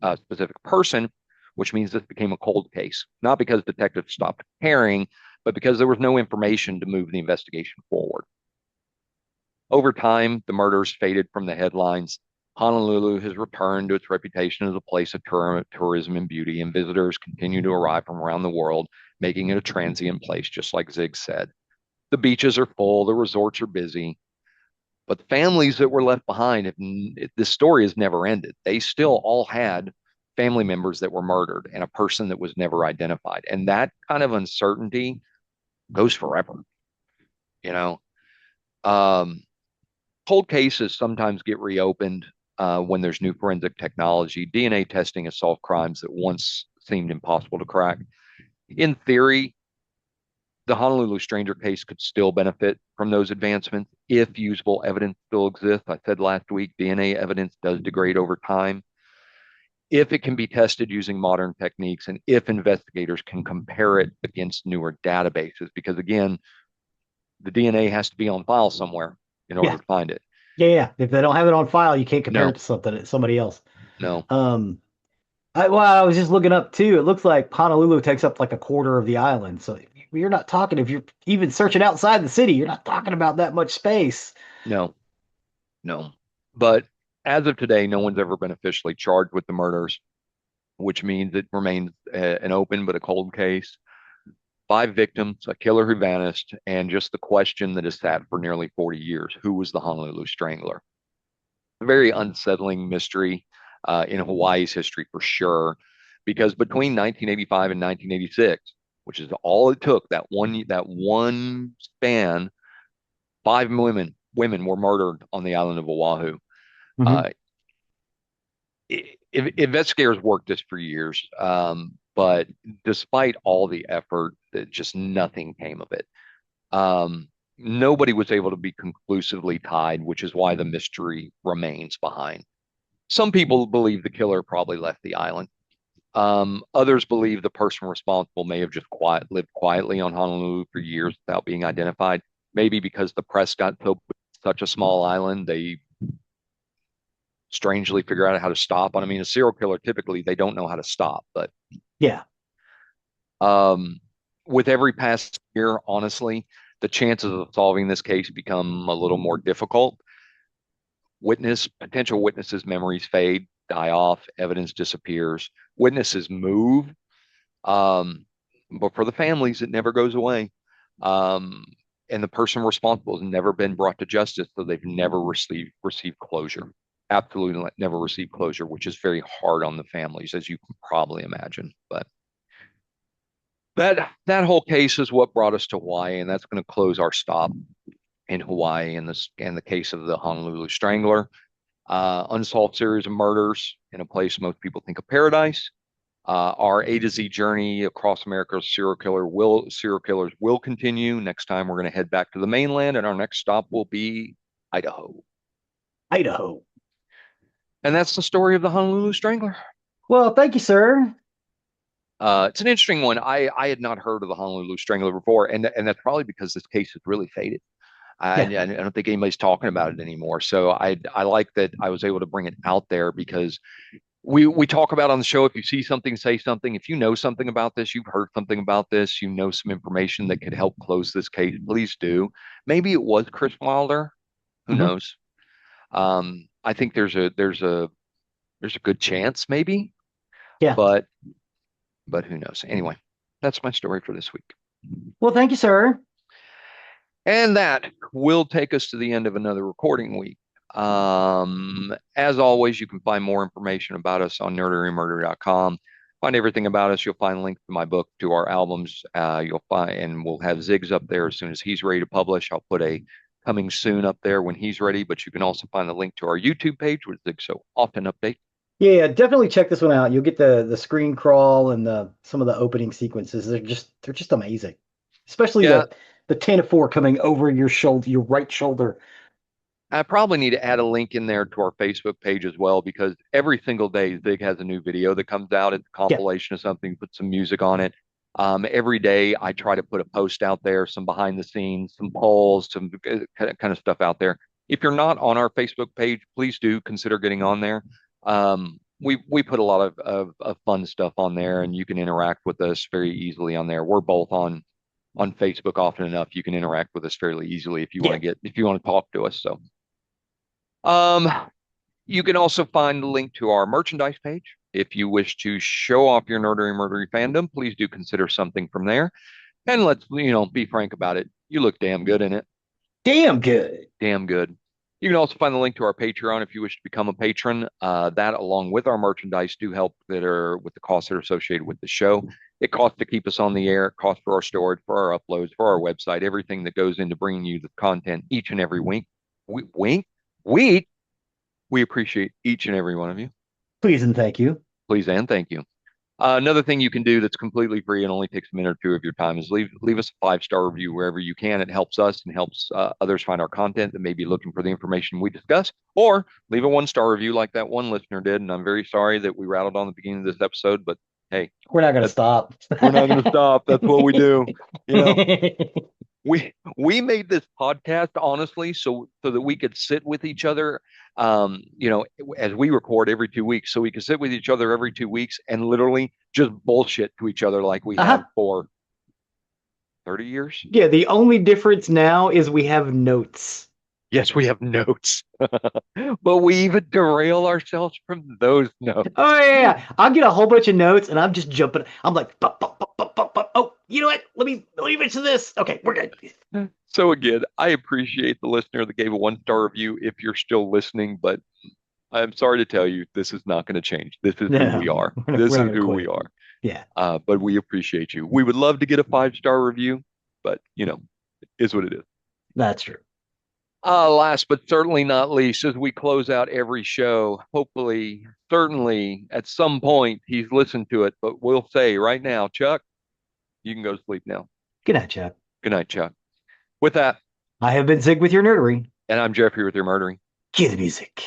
a specific person, which means this became a cold case, not because detectives stopped caring, but because there was no information to move the investigation forward. Over time, the murders faded from the headlines. Honolulu has returned to its reputation as a place of tourism and beauty, and visitors continue to arrive from around the world, making it a transient place, just like Zig said. The beaches are full, the resorts are busy, but the families that were left behind, this story has never ended. They still all had family members that were murdered and a person that was never identified. And that kind of uncertainty goes forever, you know? Um, Cold cases sometimes get reopened when there's new forensic technology. DNA testing has solved crimes that once seemed impossible to crack. In theory, the Honolulu Stranger case could still benefit from those advancements if usable evidence still exists. I said last week, DNA evidence does degrade over time. If it can be tested using modern techniques and if investigators can compare it against newer databases, because again, the DNA has to be on file somewhere in order Yeah. to find it. Yeah, yeah. If they don't have it on file, you can't compare No, it to somebody else. no, Um, I was just looking up too. It looks like Honolulu takes up like a quarter of the island. So you're not talking, if you're even searching outside the city, you're not talking about that much space. no. No. But as of today, no one's ever been officially charged with the murders, which means it remains an open but a cold case. Five victims, a killer who vanished, and just the question that has sat for nearly 40 years: who was the Honolulu Strangler? A very unsettling mystery in Hawaii's history for sure, because between 1985 and 1986, which is all it took, that one span, five women were murdered on the island of Oahu. Hmm. Uh, Investigators worked this for years, but despite all the effort, just nothing came of it. Nobody was able to be conclusively tied, which is why the mystery remains behind. Some people believe the killer probably left the island. Others believe the person responsible may have just lived quietly on Honolulu for years without being identified. Maybe because the press got such a small island, they strangely figure out how to stop on. I mean, a serial killer typically they don't know how to stop, but Yeah. um, with every past year, honestly, the chances of solving this case become a little more difficult. Potential witnesses' memories fade, die off, evidence disappears, witnesses move, um, but for the families, it never goes away. Um, and the person responsible has never been brought to justice, so they've never received closure. Absolutely never received closure, which is very hard on the families, as you can probably imagine. But that whole case is what brought us to Hawaii, and that's going to close our stop in Hawaii in the case of the Honolulu Strangler. Unsolved series of murders in a place most people think of paradise. Our A to Z journey across America's serial killers will continue. Next time we're going to head back to the mainland, and our next stop will be Idaho. Idaho. And that's the story of the Honolulu Strangler. Well, thank you, sir. It's an interesting one. I had not heard of the Honolulu Strangler before, and that's probably because this case has really faded. Yeah. I don't think anybody's talking about it anymore. So I like that I was able to bring it out there because we talk about on the show. If you see something, say something. If you know something about this, you've heard something about this, you know some information that could help close this case, please do. Maybe it was Chris Wilder. Who Hmm. knows? I think there's a good chance, maybe, Yeah. but who knows? Anyway, that's my story for this week. Well, thank you, sir. And that will take us to the end of another recording week. As always, you can find more information about us on nerderymurder.com. Find everything about us. You'll find links to my book, to our albums. You'll find, and we'll have Ziggs up there as soon as he's ready to publish. I'll put a coming soon up there when he's ready, but you can also find the link to our YouTube page, where Ziggs so often updates. Yeah, definitely check this one out. You'll get the screen crawl and the some of the opening sequences. They're just amazing. Especially Yeah, the 10 of 4 coming over your shoulder, your right shoulder. I probably need to add a link in there to our Facebook page as well because every single day Zig has a new video that comes out. It's a Yeah. compilation of something, put some music on it. Every day I try to put a post out there, some behind the scenes, some polls, some kind of stuff out there. If you're not on our Facebook page, please do consider getting on there. We put a lot of fun stuff on there, and you can interact with us very easily on there. We're both on Facebook often enough. You can interact with us fairly easily Yeah. if you want to talk to us. So. Um, you can also find the link to our merchandise page. If you wish to show off your nerdery murdery fandom, please do consider something from there. And let's, be frank about it. You look damn good in it. Damn good. Damn good. You can also find the link to our Patreon if you wish to become a patron. That, along with our merchandise, do help that are with the costs that are associated with the show. It costs to keep us on the air, it costs for our storage, for our uploads, for our website, everything that goes into bringing you the content each and every week. Week. We appreciate each and every one of you. Please and thank you. Please and thank you. Another thing you can do that's completely free and only takes a minute or two of your time is leave us a 5-star review wherever you can. It helps us and helps others find our content that may be looking for the information we discuss. Or leave a 1-star review like that one listener did. And I'm very sorry that we rattled on the beginning of this episode, but hey, We're not going to that's stop. we're not going to stop. That's what we do. You know, we made this podcast honestly so that we could sit with each other as we record every 2 weeks, so we could sit with each other every 2 weeks and literally just bullshit to each other like we have Uh-huh. for 30 years. Yeah, the only difference now is we have notes. Yes, we have notes. But we even derail ourselves from those notes. Oh yeah. I'll get a whole bunch of notes and I'm just jumping. I'm like, "Bup, bup, bup, bup, bup, bup. Oh, you know what? Let me mention this. Okay, we're good." So again, I appreciate the listener that gave a 1-star review if you're still listening, but I'm sorry to tell you, this is not going to change. This is who No, we are. we're This not is gonna who we quit. are. Yeah, But we appreciate you. We would love to get a 5-star review, but it is what it is. that's true. Last but certainly not least, as we close out every show, hopefully, certainly at some point he's listened to it, but we'll say right now, Chuck, you can go to sleep now. Good night, Chuck. Good night, Chuck. With that, I have been Zig with your nerdery. and I'm Jeffrey with your murdering. Cue the music.